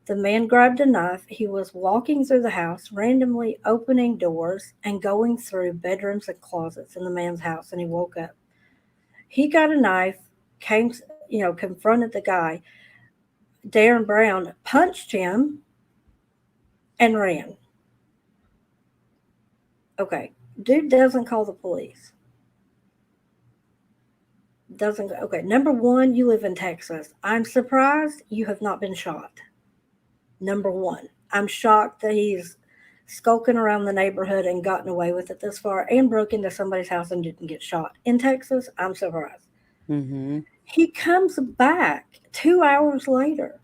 [SPEAKER 1] The man grabbed a knife. He was walking through the house, randomly opening doors and going through bedrooms and closets in the man's house, and he woke up. He got a knife, came, confronted the guy. Darren Brown punched him and ran. Okay, dude doesn't call the police. Doesn't okay. Number one, you live in Texas. I'm surprised you have not been shot. Number one, I'm shocked that he's skulking around the neighborhood and gotten away with it this far and broke into somebody's house and didn't get shot. In Texas, I'm surprised.
[SPEAKER 2] Mm-hmm.
[SPEAKER 1] He comes back 2 hours later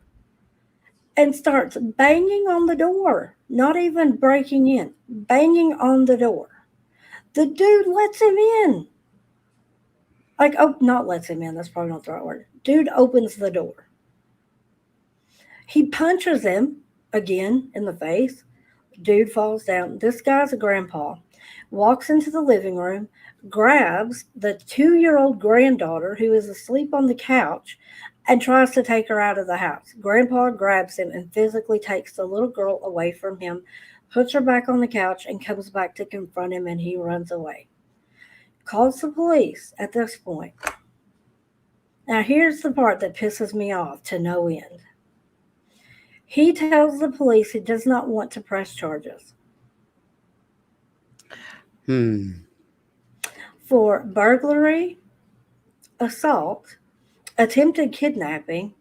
[SPEAKER 1] and starts banging on the door, not even breaking in, banging on the door. The dude lets him in. Like, oh, not lets him in. That's probably not the right word. Dude opens the door. He punches him again in the face. Dude falls down. This guy's a grandpa. Walks into the living room, grabs the 2-year-old granddaughter who is asleep on the couch and tries to take her out of the house. Grandpa grabs him and physically takes the little girl away from him, puts her back on the couch, and comes back to confront him, and he runs away. Calls the police at this point. Now, here's the part that pisses me off to no end. He tells the police he does not want to press charges
[SPEAKER 2] Hmm.
[SPEAKER 1] for burglary, assault, attempted kidnapping,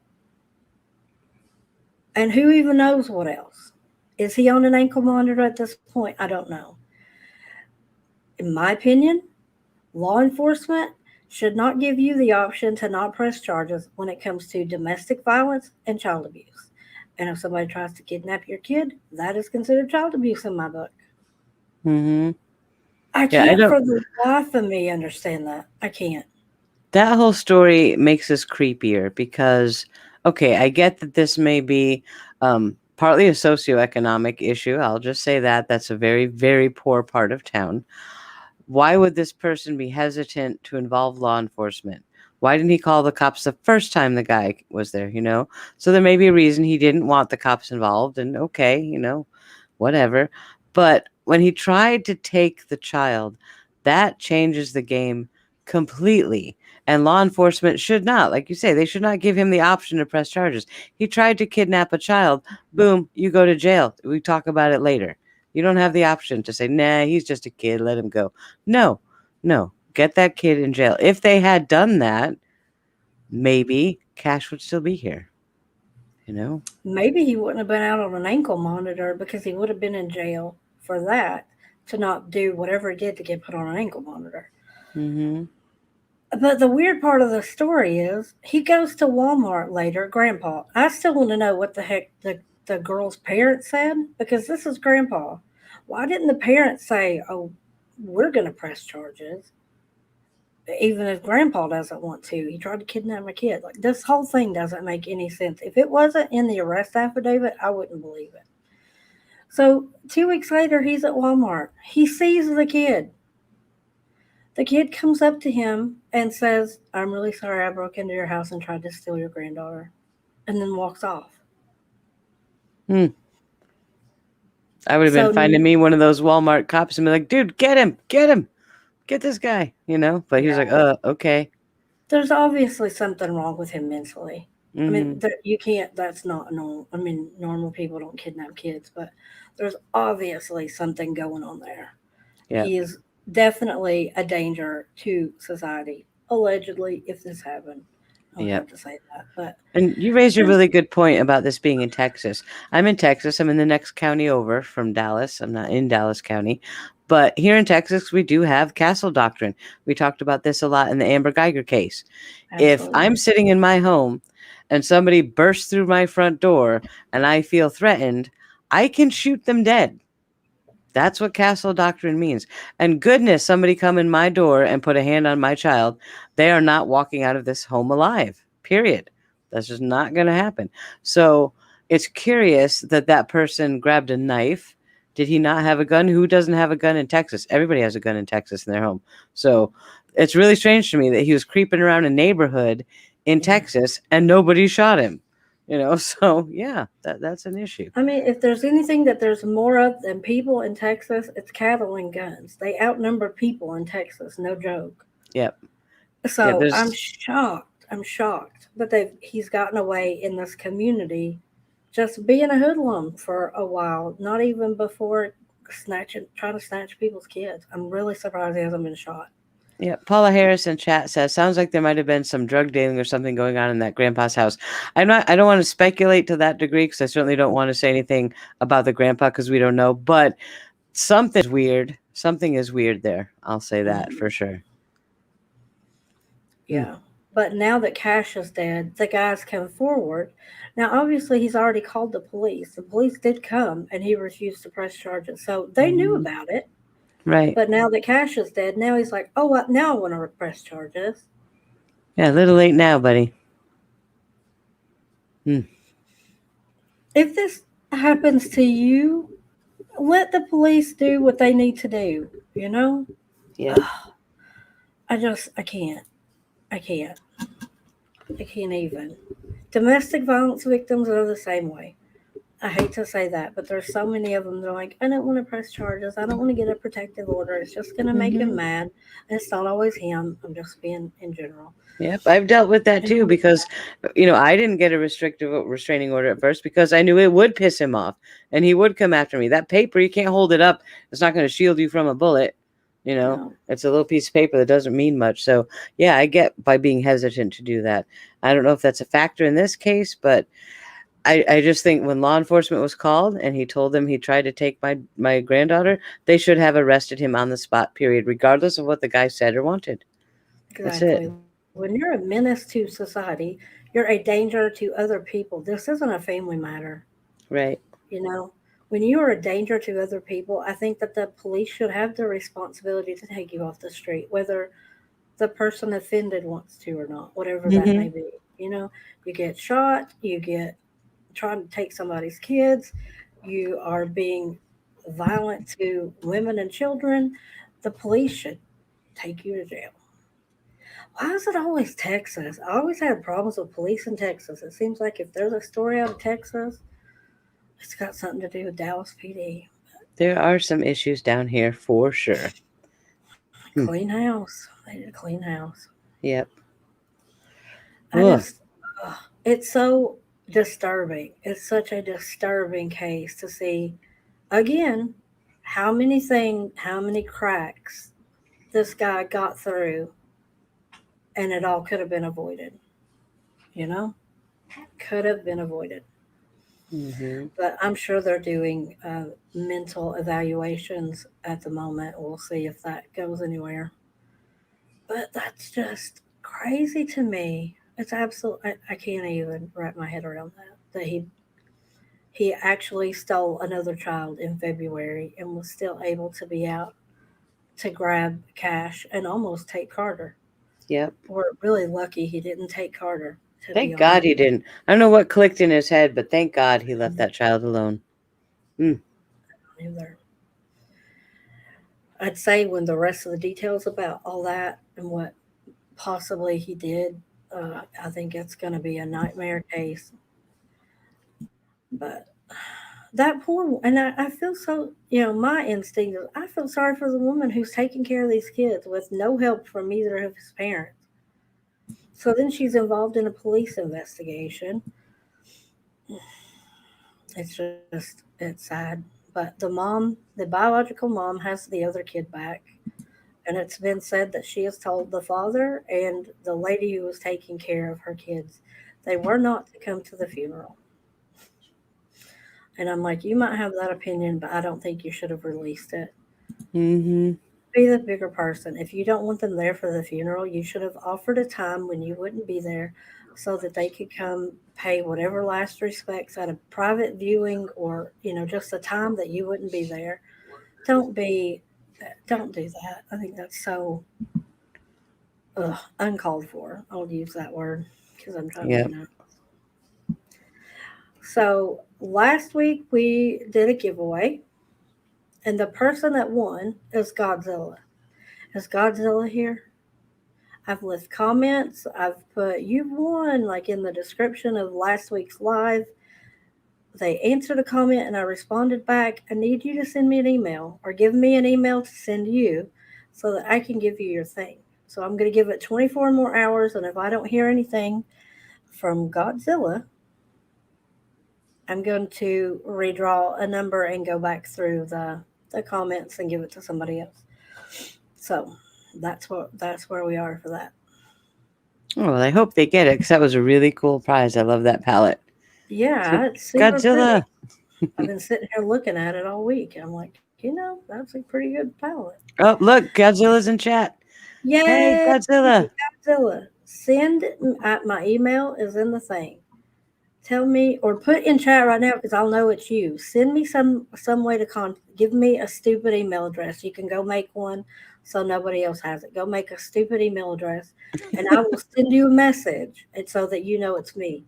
[SPEAKER 1] and who even knows what else. Is he on an ankle monitor at this point? I don't know. In my opinion, law enforcement should not give you the option to not press charges when it comes to domestic violence and child abuse. And if somebody tries to kidnap your kid, that is considered child abuse in my book.
[SPEAKER 2] Mm-hmm.
[SPEAKER 1] I
[SPEAKER 2] Yeah, I
[SPEAKER 1] can't
[SPEAKER 2] don't.
[SPEAKER 1] for the life of me understand that. I can't.
[SPEAKER 2] That whole story makes us creepier because, okay, I get that this may be partly a socioeconomic issue. I'll just say that that's a very, very poor part of town. Why would this person be hesitant to involve law enforcement? Why didn't he call the cops the first time the guy was there, So there may be a reason he didn't want the cops involved, and okay, whatever. But when he tried to take the child, that changes the game completely. And law enforcement should not, like you say, they should not give him the option to press charges. He tried to kidnap a child. Boom, you go to jail. We talk about it later. You don't have the option to say, nah, he's just a kid, let him go. No, no, get that kid in jail. If they had done that, maybe Cash would still be here,
[SPEAKER 1] Maybe he wouldn't have been out on an ankle monitor because he would have been in jail for that to not do whatever he did to get put on an ankle monitor.
[SPEAKER 2] Mm-hmm.
[SPEAKER 1] But the weird part of the story is he goes to Walmart later, Grandpa. I still want to know what the heck the girl's parents said because this is Grandpa. Why didn't the parents say, oh, we're going to press charges? Even if Grandpa doesn't want to, he tried to kidnap my kid. Like, this whole thing doesn't make any sense. If it wasn't in the arrest affidavit, I wouldn't believe it. So 2 weeks later, he's at Walmart. He sees the kid. The kid comes up to him and says, I'm really sorry I broke into your house and tried to steal your granddaughter, and then walks off.
[SPEAKER 2] Hmm. I would have been
[SPEAKER 1] So
[SPEAKER 2] finding me one of those Walmart cops and be like, dude, get him, get this guy, But he was like, okay.
[SPEAKER 1] there's obviously something wrong with him mentally. I mean,
[SPEAKER 2] Mm-hmm.
[SPEAKER 1] you can't, that's not normal. I mean, normal people don't kidnap kids, but there's obviously something going on there.
[SPEAKER 2] Yeah.
[SPEAKER 1] He is definitely a danger to society, allegedly, if this happened. I would
[SPEAKER 2] Yeah.
[SPEAKER 1] have to say that. But
[SPEAKER 2] And you raised a
[SPEAKER 1] there's,
[SPEAKER 2] really good point about this being in Texas. I'm in Texas. I'm in the next county over from Dallas. I'm not in Dallas County. But here in Texas, we do have castle doctrine. We talked about this a lot in the Amber Geiger case. If
[SPEAKER 1] absolutely.
[SPEAKER 2] I'm sitting in my home and somebody bursts through my front door and I feel threatened, I can shoot them dead. That's what castle doctrine means. And goodness, somebody come in my door and put a hand on my child, they are not walking out of this home alive. Period. That's just not going to happen. So it's curious that that person grabbed a knife. Did he not have a gun? Who doesn't have a gun in Texas? Everybody has a gun in Texas in their home. So it's really strange to me that he was creeping around a neighborhood in Texas and nobody shot him. So yeah, that's an issue.
[SPEAKER 1] I mean, if there's anything that there's more of than people in Texas, it's cattle and guns. They outnumber people in Texas, no joke.
[SPEAKER 2] Yep. Yeah,
[SPEAKER 1] So I'm
[SPEAKER 2] there's
[SPEAKER 1] shocked. I'm shocked that he's gotten away in this community, just being a hoodlum for a while. Not even before trying to snatch people's kids. I'm really surprised he hasn't been shot.
[SPEAKER 2] Yeah, Paula Harris in chat says, sounds like there might have been some drug dealing or something going on in that grandpa's house. I don't want to speculate to that degree because I certainly don't want to say anything about the grandpa because we don't know, but something's weird. Something is weird there. I'll say that for sure.
[SPEAKER 1] Yeah. But now that Cash is dead, the guys come forward. Now, obviously, he's already called the police. The police did come and he refused to press charges. So they knew about it.
[SPEAKER 2] Right.
[SPEAKER 1] But now that Cash is dead, now he's like, oh, now I want to press charges.
[SPEAKER 2] Yeah, a little late now, buddy.
[SPEAKER 1] If this happens to you, let the police do what they need to do,
[SPEAKER 2] Yeah.
[SPEAKER 1] I can't. I can't even. Domestic violence victims are the same way. I hate to say that, but there's so many of them that are like, I don't want to press charges. I don't want to get a protective order. It's just going to make him mad. And it's not always him. I'm just being in general.
[SPEAKER 2] Yep, I've dealt with that too because, I didn't get a restraining order at first because I knew it would piss him off and he would come after me. That paper, you can't hold it up. It's not going to shield you from a bullet. You know,
[SPEAKER 1] No.
[SPEAKER 2] it's a little piece of paper that doesn't mean much. So, yeah, I get by being hesitant to do that. I don't know if that's a factor in this case, but I just think when law enforcement was called and he told them he tried to take my granddaughter, they should have arrested him on the spot, period, regardless of what the guy said or wanted. That's it.
[SPEAKER 1] Exactly. When you're a menace to society, you're a danger to other people. This isn't a family matter.
[SPEAKER 2] Right.
[SPEAKER 1] You know, when you are a danger to other people, I think that the police should have the responsibility to take you off the street, whether the person offended wants to or not, whatever that
[SPEAKER 2] Hmm.
[SPEAKER 1] may be. You know, you get shot, you get trying to take somebody's kids, you are being violent to women and children. The police should take you to jail. Why is it always Texas? I always had problems with police in Texas. It seems like if there's a story out of Texas, it's got something to do with Dallas PD.
[SPEAKER 2] There are some issues down here for sure. Hmm.
[SPEAKER 1] Clean house. They did a clean house.
[SPEAKER 2] Yep.
[SPEAKER 1] I
[SPEAKER 2] Ugh.
[SPEAKER 1] just, it's so disturbing. It's such a disturbing case to see again how many cracks this guy got through, and it all could have been avoided. You know, could have been avoided.
[SPEAKER 2] Hmm.
[SPEAKER 1] But I'm sure they're doing mental evaluations at the moment. We'll see if that goes anywhere. But that's just crazy to me. It's absolute. I can't even wrap my head around that. That he actually stole another child in February and was still able to be out to grab cash and almost take Carter.
[SPEAKER 2] Yep.
[SPEAKER 1] We're really lucky he didn't take Carter, to be
[SPEAKER 2] Thank God
[SPEAKER 1] honest.
[SPEAKER 2] he didn't. I don't know what clicked in his head, but thank God he left that child alone. Mm.
[SPEAKER 1] Either. I'd say when the rest of the details about all that and what possibly he did, I think it's going to be a nightmare case. But that poor, and I feel so, my instinct is I feel sorry for the woman who's taking care of these kids with no help from either of his parents. So then she's involved in a police investigation. It's just, it's sad. But the biological mom has the other kid back. And it's been said that she has told the father and the lady who was taking care of her kids they were not to come to the funeral. And I'm like, you might have that opinion, but I don't think you should have released it.
[SPEAKER 2] Hmm.
[SPEAKER 1] Be the bigger person. If you don't want them there for the funeral, you should have offered a time when you wouldn't be there so that they could come pay whatever last respects at a private viewing or, just a time that you wouldn't be there. Don't be, don't do that. I think that's so uncalled for. I'll use that word because I'm totally
[SPEAKER 2] Yep.
[SPEAKER 1] not. So last week we did a giveaway, and the person that won is Godzilla. Is Godzilla here? I've left comments. I've put you've won like in the description of last week's live. They answered a comment and I responded back. I need you to send me an email or give me an email to send you so that I can give you your thing. So I'm going to give it 24 more hours, and if I don't hear anything from Godzilla, I'm going to redraw a number and go back through the comments and give it to somebody else. So that's where we are for that.
[SPEAKER 2] Oh, well, I hope they get it because that was a really cool prize. I love that palette. So,
[SPEAKER 1] Yeah, it's super pretty.
[SPEAKER 2] Godzilla.
[SPEAKER 1] I've been sitting here looking at it all week. I'm like, that's a pretty good palette.
[SPEAKER 2] Oh, look, Godzilla's in chat. Hey,
[SPEAKER 1] Yay,
[SPEAKER 2] Godzilla.
[SPEAKER 1] Godzilla! Send my email is in the thing. Tell me or put in chat right now because I'll know it's you. Send me some way to give me a stupid email address. You can go make one so nobody else has it. Go make a stupid email address and I will send you a message and so that you know it's me.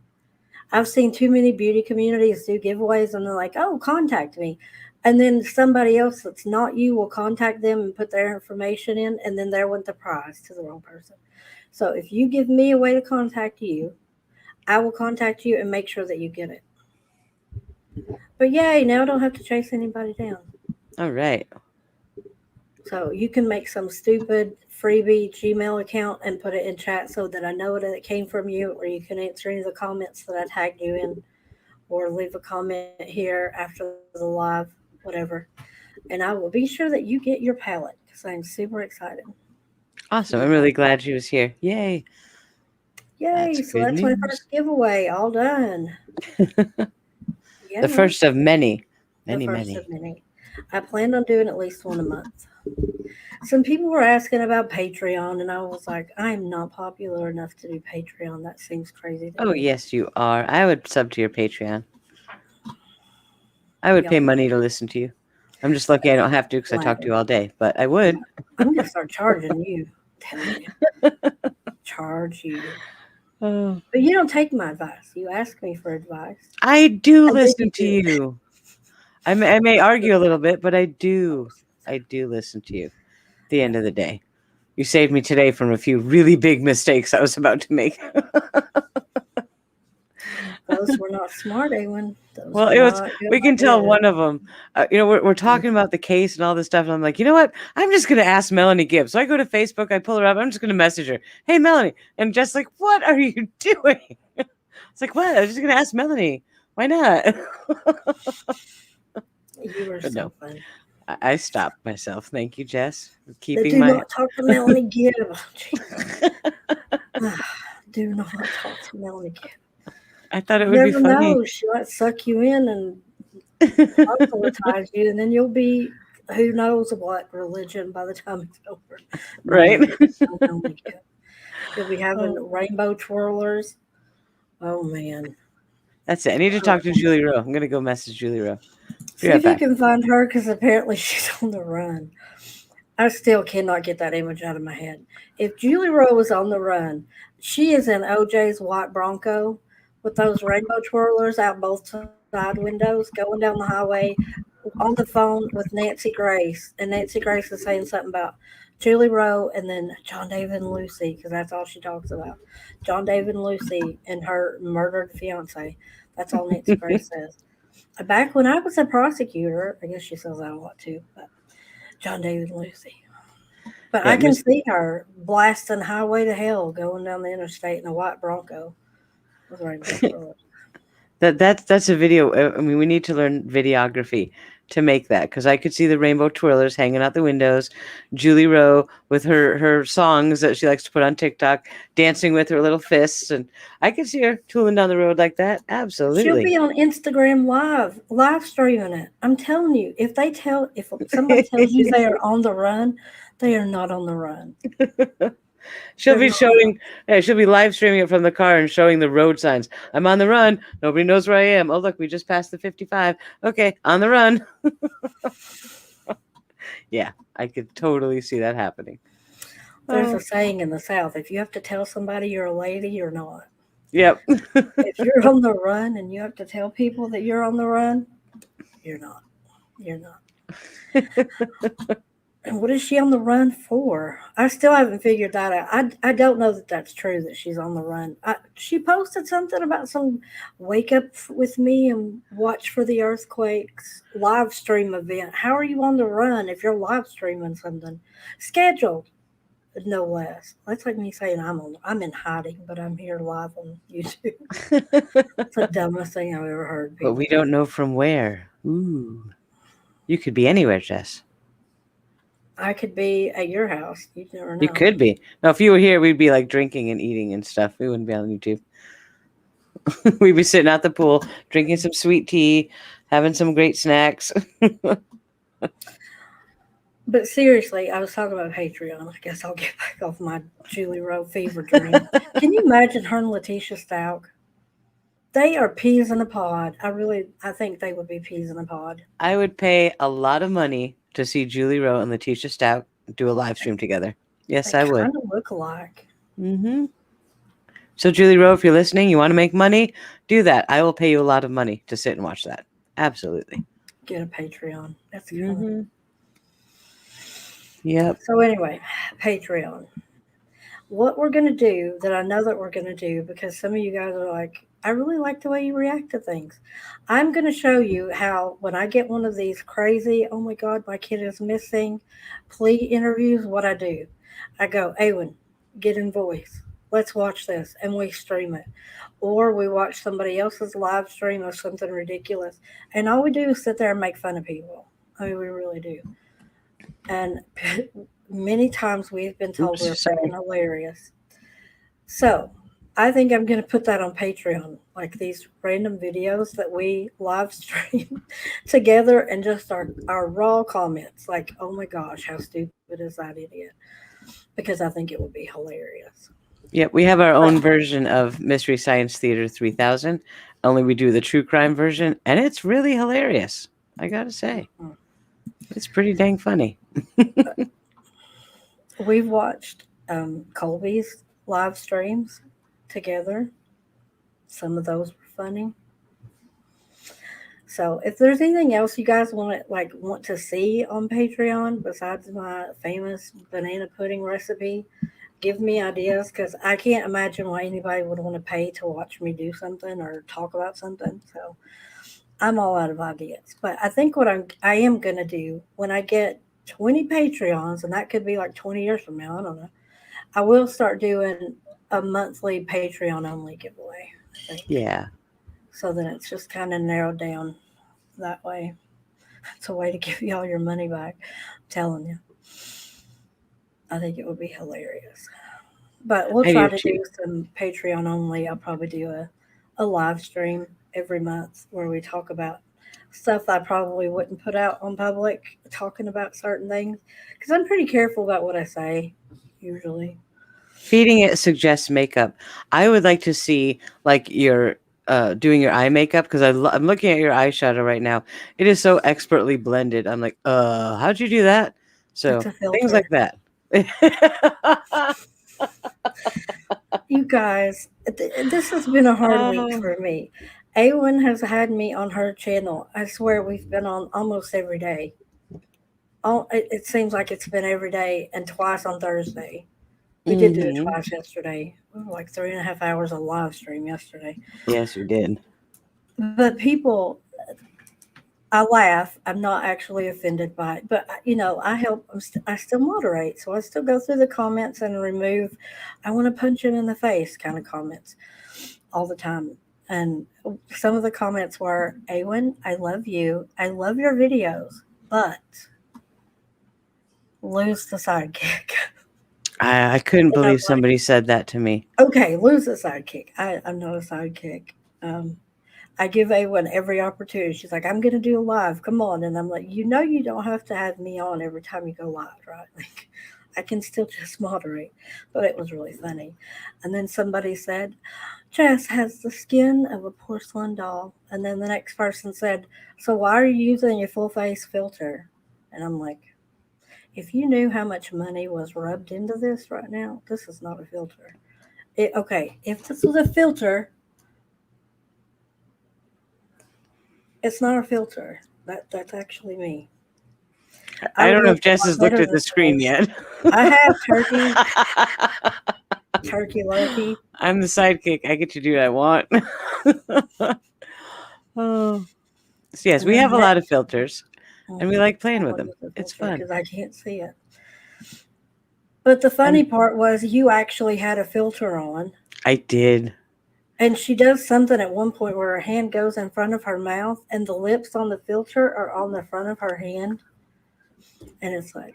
[SPEAKER 1] I've seen too many beauty communities do giveaways and they're like, "Oh, contact me." And then somebody else that's not you will contact them and put their information in and then there went the prize to the wrong person. So if you give me a way to contact you, I will contact you and make sure that you get it. But yay, now I don't have to chase anybody down.
[SPEAKER 2] All right.
[SPEAKER 1] So you can make some stupid freebie Gmail account and put it in chat so that I know that it came from you, or you can answer any of the comments that I tagged you in, or leave a comment here after the live, whatever. And I will be sure that you get your palette because So I'm super excited.
[SPEAKER 2] Awesome. I'm really glad she was here. Yay.
[SPEAKER 1] Yay!
[SPEAKER 2] That's
[SPEAKER 1] So
[SPEAKER 2] good
[SPEAKER 1] that's my
[SPEAKER 2] news.
[SPEAKER 1] first giveaway, all done. Yeah,
[SPEAKER 2] The first of many.
[SPEAKER 1] the
[SPEAKER 2] Many,
[SPEAKER 1] first of
[SPEAKER 2] many.
[SPEAKER 1] many. I planned on doing at least one a month. Some people were asking about Patreon, and I was like, I'm not popular enough to do Patreon. That seems crazy to
[SPEAKER 2] Oh,
[SPEAKER 1] me.
[SPEAKER 2] yes, you are. I would sub to your Patreon. I would
[SPEAKER 1] Y'all
[SPEAKER 2] pay
[SPEAKER 1] be
[SPEAKER 2] money to listen to you. I'm just lucky I don't have to because I talk to
[SPEAKER 1] flattered.
[SPEAKER 2] you all day, but I would.
[SPEAKER 1] I'm gonna start charging you. Telling you, charge you.
[SPEAKER 2] Oh.
[SPEAKER 1] But you don't take my advice. You ask me for advice,
[SPEAKER 2] I do
[SPEAKER 1] and then you
[SPEAKER 2] listen to
[SPEAKER 1] do it.
[SPEAKER 2] you. I may argue a little bit, but I do. I do listen to you. At the
[SPEAKER 1] Yeah.
[SPEAKER 2] end of the day, you saved me today from a few really big mistakes I was about to make.
[SPEAKER 1] Those were not smart, Awen. Those
[SPEAKER 2] Well,
[SPEAKER 1] were
[SPEAKER 2] it was.
[SPEAKER 1] not good
[SPEAKER 2] We can tell
[SPEAKER 1] ideas.
[SPEAKER 2] one of them. We're talking about the case and all this stuff, and I'm like, you know what? I'm just gonna ask Melanie Gibbs. So I go to Facebook, I pull her up. I'm just gonna message her. Hey, Melanie, and just like, what are you doing? It's like, what? I was just gonna ask Melanie. Why not?
[SPEAKER 1] You were
[SPEAKER 2] But
[SPEAKER 1] so
[SPEAKER 2] no,
[SPEAKER 1] fun.
[SPEAKER 2] I stopped myself. Thank you, Jess, for
[SPEAKER 1] Now,
[SPEAKER 2] keeping
[SPEAKER 1] do
[SPEAKER 2] my.
[SPEAKER 1] not talk to Melanie Gibb. Jesus. Do not talk to Melanie Gibb.
[SPEAKER 2] I thought it
[SPEAKER 1] You
[SPEAKER 2] would be
[SPEAKER 1] never
[SPEAKER 2] funny.
[SPEAKER 1] know. She might suck you in and proselytize you, and then you'll be who knows what religion by the time it's over.
[SPEAKER 2] Right?
[SPEAKER 1] No, no Melanie Gibb. You'll be having
[SPEAKER 2] Oh,
[SPEAKER 1] rainbow twirlers. Oh man.
[SPEAKER 2] that's it. I need to talk to Julie Rowe. I'm gonna go message Julie Rowe. Be
[SPEAKER 1] See
[SPEAKER 2] right
[SPEAKER 1] if you
[SPEAKER 2] back.
[SPEAKER 1] can find her because apparently she's on the run. I still cannot get that image out of my head. If Julie Rowe was on the run, she is in OJ's white Bronco with those rainbow twirlers out both side windows, going down the highway on the phone with Nancy Grace. And Nancy Grace is saying something about Julie Rowe and then John David and Lucy, because that's all she talks about. John David and Lucy and her murdered fiance. That's all Nancy Grace says. Back when I was a prosecutor, I guess she says that a lot too, but John David and Lucy. But
[SPEAKER 2] Yeah,
[SPEAKER 1] I can
[SPEAKER 2] Miss.
[SPEAKER 1] see her blasting highway to hell going down the interstate in a white Bronco with rainbow twirlers.
[SPEAKER 2] That's a video. I mean, we need to learn videography to make that because I could see the rainbow twirlers hanging out the windows, Julie Rowe with her songs that she likes to put on TikTok, dancing with her little fists, and I could see her tooling down the road like that.
[SPEAKER 1] She'll
[SPEAKER 2] Absolutely.
[SPEAKER 1] be on Instagram live streaming it. I'm telling you, if somebody tells you they are on the run, they are not on the run.
[SPEAKER 2] She'll
[SPEAKER 1] They're
[SPEAKER 2] be
[SPEAKER 1] not.
[SPEAKER 2] showing. Yeah, she'll be live streaming it from the car and showing the road signs. I'm on the run. Nobody knows where I am. Oh look, we just passed the 55. Okay, on the run. Yeah, I could totally see that happening.
[SPEAKER 1] There's
[SPEAKER 2] Oh,
[SPEAKER 1] a saying in the South: if you have to tell somebody you're a lady, you're not.
[SPEAKER 2] yep.
[SPEAKER 1] If you're on the run and you have to tell people that you're on the run, you're not. You're not. And what is she on the run for? I still haven't figured that out. I don't know that that's true that she's on the run. She posted something about some wake up with me and watch for the earthquakes live stream event. How are you on the run if you're live streaming something scheduled? No less. That's like me saying I'm in hiding, but I'm here live on YouTube. It's the dumbest thing I've ever heard
[SPEAKER 2] But we
[SPEAKER 1] people
[SPEAKER 2] don't
[SPEAKER 1] do.
[SPEAKER 2] know from where. Ooh. You could be anywhere, Jess.
[SPEAKER 1] I could be at your house. You never
[SPEAKER 2] You
[SPEAKER 1] know.
[SPEAKER 2] could be. Now, if you were here, we'd be like drinking and eating and stuff. We wouldn't be on YouTube. We'd be sitting at the pool, drinking some sweet tea, having some great snacks.
[SPEAKER 1] But seriously, I was talking about Patreon. I guess I'll get back off my Julie Rowe fever dream. Can you imagine her and Letitia Stout? They are peas in a pod. I think they would be peas in a pod.
[SPEAKER 2] I would pay a lot of money to see Julie Rowe and Letitia Stout do a live stream together. Yes,
[SPEAKER 1] They
[SPEAKER 2] I would.
[SPEAKER 1] kind of look alike.
[SPEAKER 2] Hmm. So, Julie Rowe, if you're listening, you want to make money, do that. I will pay you a lot of money to sit and watch that. Absolutely.
[SPEAKER 1] Get a Patreon. That's kind of.
[SPEAKER 2] Hmm. Yep.
[SPEAKER 1] So anyway, Patreon. What we're gonna do that I know that we're gonna do because some of you guys are like, I really like the way you react to things. I'm gonna show you how when I get one of these crazy, oh my god, my kid is missing, plea interviews, what I do. I go, Awen, get in voice. Let's watch this, and we stream it. Or we watch somebody else's live stream of something ridiculous. And all we do is sit there and make fun of people. I mean, we really do. And many times we've been told
[SPEAKER 2] Oops,
[SPEAKER 1] we're
[SPEAKER 2] sorry.
[SPEAKER 1] freaking hilarious. So I think I'm going to put that on Patreon, like these random videos that we live stream together and just our raw comments, like, oh my gosh, how stupid is that idiot? Because I think it would be hilarious.
[SPEAKER 2] Yep, we have our
[SPEAKER 1] But
[SPEAKER 2] own version of Mystery Science Theater 3000. Only we do the true crime version, and it's really hilarious. I gotta say,
[SPEAKER 1] mhm.
[SPEAKER 2] it's pretty dang funny.
[SPEAKER 1] We've watched Colby's live streams together. Some of those were funny. So if there's anything else you guys want to see on Patreon besides my famous banana pudding recipe, give me ideas because I can't imagine why anybody would want to pay to watch me do something or talk about something. So I'm all out of ideas. But I think what I am gonna do when I get 20 Patreons, and that could be like 20 years from now, I don't know. I will start doing a monthly Patreon only giveaway, I think.
[SPEAKER 2] Yeah,
[SPEAKER 1] So then it's just kind of narrowed down that way. It's a way to give you all your money back. I'm telling you. I think it would be hilarious. But we'll
[SPEAKER 2] I
[SPEAKER 1] try
[SPEAKER 2] do
[SPEAKER 1] to
[SPEAKER 2] too.
[SPEAKER 1] do some Patreon only. I'll probably do a live stream every month where we talk about stuff I probably wouldn't put out on public, talking about certain things. Because I'm pretty careful about what I say, usually.
[SPEAKER 2] Feeding it suggests makeup. I would like to see like your doing your eye makeup because I'm looking at your eyeshadow right now. It is so expertly blended. I'm like, how'd you do that?
[SPEAKER 1] It's
[SPEAKER 2] So
[SPEAKER 1] a
[SPEAKER 2] things
[SPEAKER 1] filter.
[SPEAKER 2] like that.
[SPEAKER 1] You guys, this has been a hard week
[SPEAKER 2] Oh.
[SPEAKER 1] for me. Awen has had me on her channel. I swear we've been on almost every day. It seems like it's been every day and twice on Thursday. We did do it
[SPEAKER 2] Hmm.
[SPEAKER 1] twice yesterday. Like 3.5 hours of live stream yesterday.
[SPEAKER 2] Yes, you did.
[SPEAKER 1] But people, I laugh. I'm not actually offended by it, but I help. I still moderate, so I still go through the comments and remove. I want to punch him in the face kind of comments all the time. And some of the comments were, "Awen, I love you. I love your videos, but lose the sidekick."
[SPEAKER 2] I couldn't
[SPEAKER 1] And I'm
[SPEAKER 2] believe
[SPEAKER 1] like,
[SPEAKER 2] somebody said that to me.
[SPEAKER 1] okay, lose the sidekick. I'm not a sidekick. Um, I give Awen every opportunity. She's like, I'm going to do a live. Come on. And I'm like, you don't have to have me on every time you go live, right? Like, I can still just moderate. But it was really funny. And then somebody said, Jess has the skin of a porcelain doll. And then the next person said, so why are you using your full face filter? And I'm like, if you knew how much money was rubbed into this right now, this is not a filter. Okay, if this was a filter, it's not a filter. That's actually me. I
[SPEAKER 2] I
[SPEAKER 1] would
[SPEAKER 2] don't know
[SPEAKER 1] look
[SPEAKER 2] if
[SPEAKER 1] a
[SPEAKER 2] Jess
[SPEAKER 1] lot
[SPEAKER 2] has looked
[SPEAKER 1] better
[SPEAKER 2] at the
[SPEAKER 1] than
[SPEAKER 2] screen
[SPEAKER 1] this.
[SPEAKER 2] yet.
[SPEAKER 1] I have turkey lurkey.
[SPEAKER 2] I'm the sidekick. I get to do what I want. Oh. So yes,
[SPEAKER 1] And
[SPEAKER 2] we
[SPEAKER 1] then
[SPEAKER 2] have a lot of filters, and we like
[SPEAKER 1] I
[SPEAKER 2] playing with
[SPEAKER 1] will
[SPEAKER 2] them.
[SPEAKER 1] use a
[SPEAKER 2] It's
[SPEAKER 1] filter
[SPEAKER 2] fun.
[SPEAKER 1] because I can't see it. But the funny
[SPEAKER 2] And
[SPEAKER 1] part was you actually had a filter on.
[SPEAKER 2] I did.
[SPEAKER 1] And she does something at one point where her hand goes in front of her mouth and the lips on the filter are on the front of her hand. And it's like,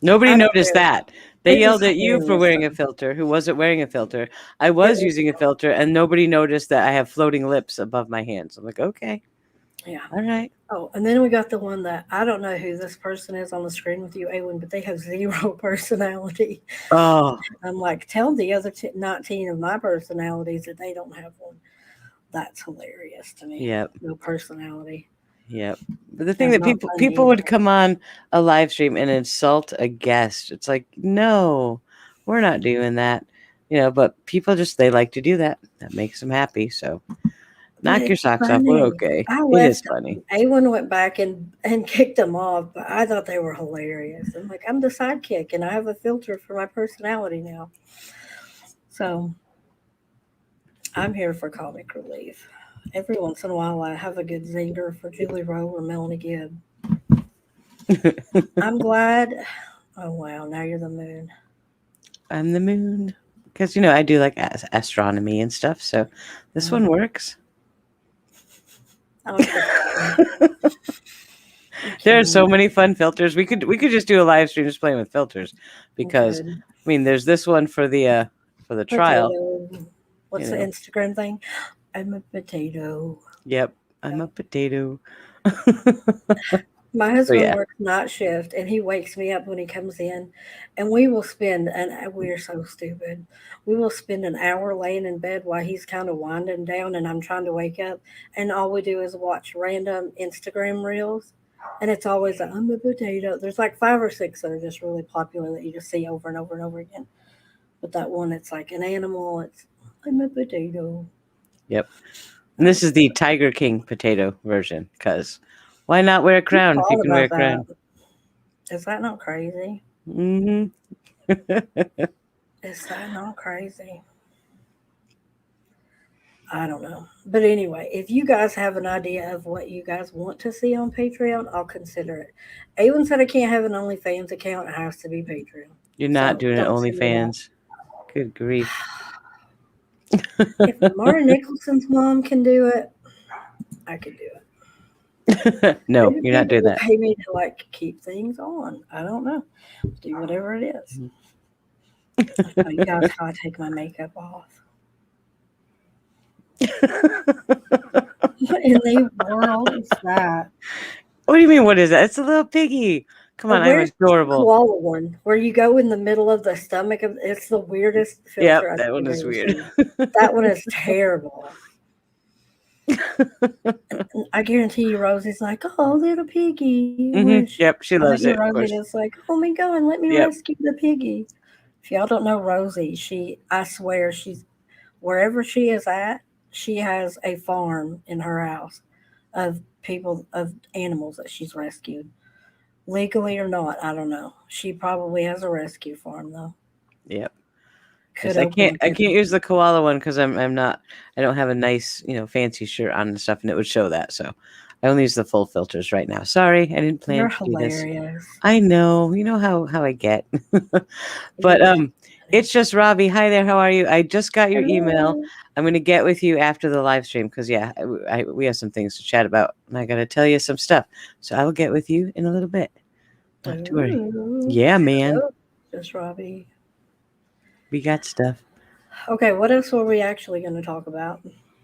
[SPEAKER 2] Nobody
[SPEAKER 1] I don't
[SPEAKER 2] noticed
[SPEAKER 1] really.
[SPEAKER 2] that. They
[SPEAKER 1] It was
[SPEAKER 2] yelled at you for
[SPEAKER 1] hilarious
[SPEAKER 2] wearing a
[SPEAKER 1] though.
[SPEAKER 2] filter who wasn't wearing a filter. I
[SPEAKER 1] It
[SPEAKER 2] was
[SPEAKER 1] was,
[SPEAKER 2] using a filter, and nobody noticed that I have floating lips above my hands. I'm like, okay,
[SPEAKER 1] yeah.
[SPEAKER 2] all right.
[SPEAKER 1] Oh, and then we got the one that I don't know who this person is on the screen with you, Awen, but they have zero personality.
[SPEAKER 2] Oh,
[SPEAKER 1] I'm like, tell the other 19 of my personalities that they don't have one. That's hilarious to me.
[SPEAKER 2] yep,
[SPEAKER 1] No personality.
[SPEAKER 2] yep. But the thing
[SPEAKER 1] And
[SPEAKER 2] that
[SPEAKER 1] not
[SPEAKER 2] people
[SPEAKER 1] funny
[SPEAKER 2] would
[SPEAKER 1] either.
[SPEAKER 2] come on a live stream and insult a guest. It's like, no, we're not doing that. But people just they like to do that. That makes them happy. So
[SPEAKER 1] But
[SPEAKER 2] knock your
[SPEAKER 1] it's
[SPEAKER 2] socks off. We're
[SPEAKER 1] funny.
[SPEAKER 2] okay.
[SPEAKER 1] I
[SPEAKER 2] It is
[SPEAKER 1] left
[SPEAKER 2] funny.
[SPEAKER 1] them. Awen went back and kicked them off, but I thought they were hilarious. I'm like, I'm the sidekick and I have a filter for my personality now. So I'm here for comic relief. Every once in a while, I have a good zinger for Julie Rowe or Melanie Gibb. I'm glad. Oh, wow. Now you're the moon.
[SPEAKER 2] I'm the moon. Because, I do like astronomy and stuff. So this one
[SPEAKER 1] Mhm.
[SPEAKER 2] works.
[SPEAKER 1] I like the You
[SPEAKER 2] There are so
[SPEAKER 1] can't.
[SPEAKER 2] many fun filters. We could just do a live stream just playing with filters
[SPEAKER 1] You
[SPEAKER 2] because
[SPEAKER 1] could.
[SPEAKER 2] I mean there's this one for the trial.
[SPEAKER 1] Potato.
[SPEAKER 2] You
[SPEAKER 1] What's the
[SPEAKER 2] know.
[SPEAKER 1] Instagram thing? I'm a potato.
[SPEAKER 2] Yep. I'm a potato.
[SPEAKER 1] My
[SPEAKER 2] So
[SPEAKER 1] husband
[SPEAKER 2] yeah.
[SPEAKER 1] works night shift and he wakes me up when he comes in, and we will spend we're so stupid. We will spend an hour laying in bed while he's kind of winding down and I'm trying to wake up, and all we do is watch random Instagram reels. And it's always a I'm a potato. There's like five or six that are just really popular that you just see over and over and over again. But that one, it's like an animal. It's I'm a potato.
[SPEAKER 2] Yep. And this is the Tiger King potato version because why not wear a
[SPEAKER 1] Who
[SPEAKER 2] crown if you
[SPEAKER 1] thought
[SPEAKER 2] can wear
[SPEAKER 1] about
[SPEAKER 2] a
[SPEAKER 1] that?
[SPEAKER 2] crown?
[SPEAKER 1] Is that not crazy?
[SPEAKER 2] Mm-hmm.
[SPEAKER 1] Is that not crazy? I don't know. But anyway, if you guys have an idea of what you guys want to see on Patreon, I'll consider it. Awen said I can't have an OnlyFans account. It has to be Patreon.
[SPEAKER 2] You're not
[SPEAKER 1] So
[SPEAKER 2] doing it
[SPEAKER 1] don't send me that.
[SPEAKER 2] OnlyFans. Good grief.
[SPEAKER 1] If Mara Nicholson's mom can do it, I could do it.
[SPEAKER 2] No,
[SPEAKER 1] Maybe
[SPEAKER 2] you're not
[SPEAKER 1] people
[SPEAKER 2] doing
[SPEAKER 1] will
[SPEAKER 2] that.
[SPEAKER 1] pay me to like keep things on. I don't know. Do whatever it is. I'll tell you guys how I take my makeup off. What in the world is that?
[SPEAKER 2] What do you mean? What is that? It's a little piggy. Come on, I'm
[SPEAKER 1] Where's the
[SPEAKER 2] adorable.
[SPEAKER 1] koala one? Where you go in the middle of the stomach of it's the weirdest
[SPEAKER 2] Yep,
[SPEAKER 1] filter I've
[SPEAKER 2] that one
[SPEAKER 1] ever
[SPEAKER 2] is weird.
[SPEAKER 1] seen. That one is terrible. And I guarantee you Rosie's like, oh little piggy.
[SPEAKER 2] Yep, she
[SPEAKER 1] I bet
[SPEAKER 2] loves
[SPEAKER 1] you
[SPEAKER 2] it, of
[SPEAKER 1] Rosie
[SPEAKER 2] course.
[SPEAKER 1] is like, oh my god, let me
[SPEAKER 2] Yep.
[SPEAKER 1] rescue the piggy. If y'all don't know Rosie, I swear she's wherever she is at, she has a farm in her house of of animals that she's rescued. Legally or not, I don't know. She probably has a rescue farm though.
[SPEAKER 2] Yep.
[SPEAKER 1] Could
[SPEAKER 2] Yes, I
[SPEAKER 1] open
[SPEAKER 2] can't
[SPEAKER 1] a
[SPEAKER 2] I
[SPEAKER 1] good
[SPEAKER 2] can't use the koala one because I'm not I don't have a nice, fancy shirt on and stuff, and it would show that. So I only use the full filters right now. Sorry, I didn't plan
[SPEAKER 1] You're
[SPEAKER 2] to do this.
[SPEAKER 1] hilarious.
[SPEAKER 2] I know, you know how I get.
[SPEAKER 1] You're
[SPEAKER 2] But
[SPEAKER 1] just
[SPEAKER 2] it's just Robbie. Hi there, how are you? I just got your email.
[SPEAKER 1] hello.
[SPEAKER 2] I'm gonna get with you after the live stream because yeah, we have some things to chat about, and I gotta tell you some stuff. So I will get with you in a little bit. Not to worry.
[SPEAKER 1] Ooh.
[SPEAKER 2] Yeah, man,
[SPEAKER 1] Hello, just Robbie.
[SPEAKER 2] we got stuff.
[SPEAKER 1] Okay, what else were we actually going to talk about?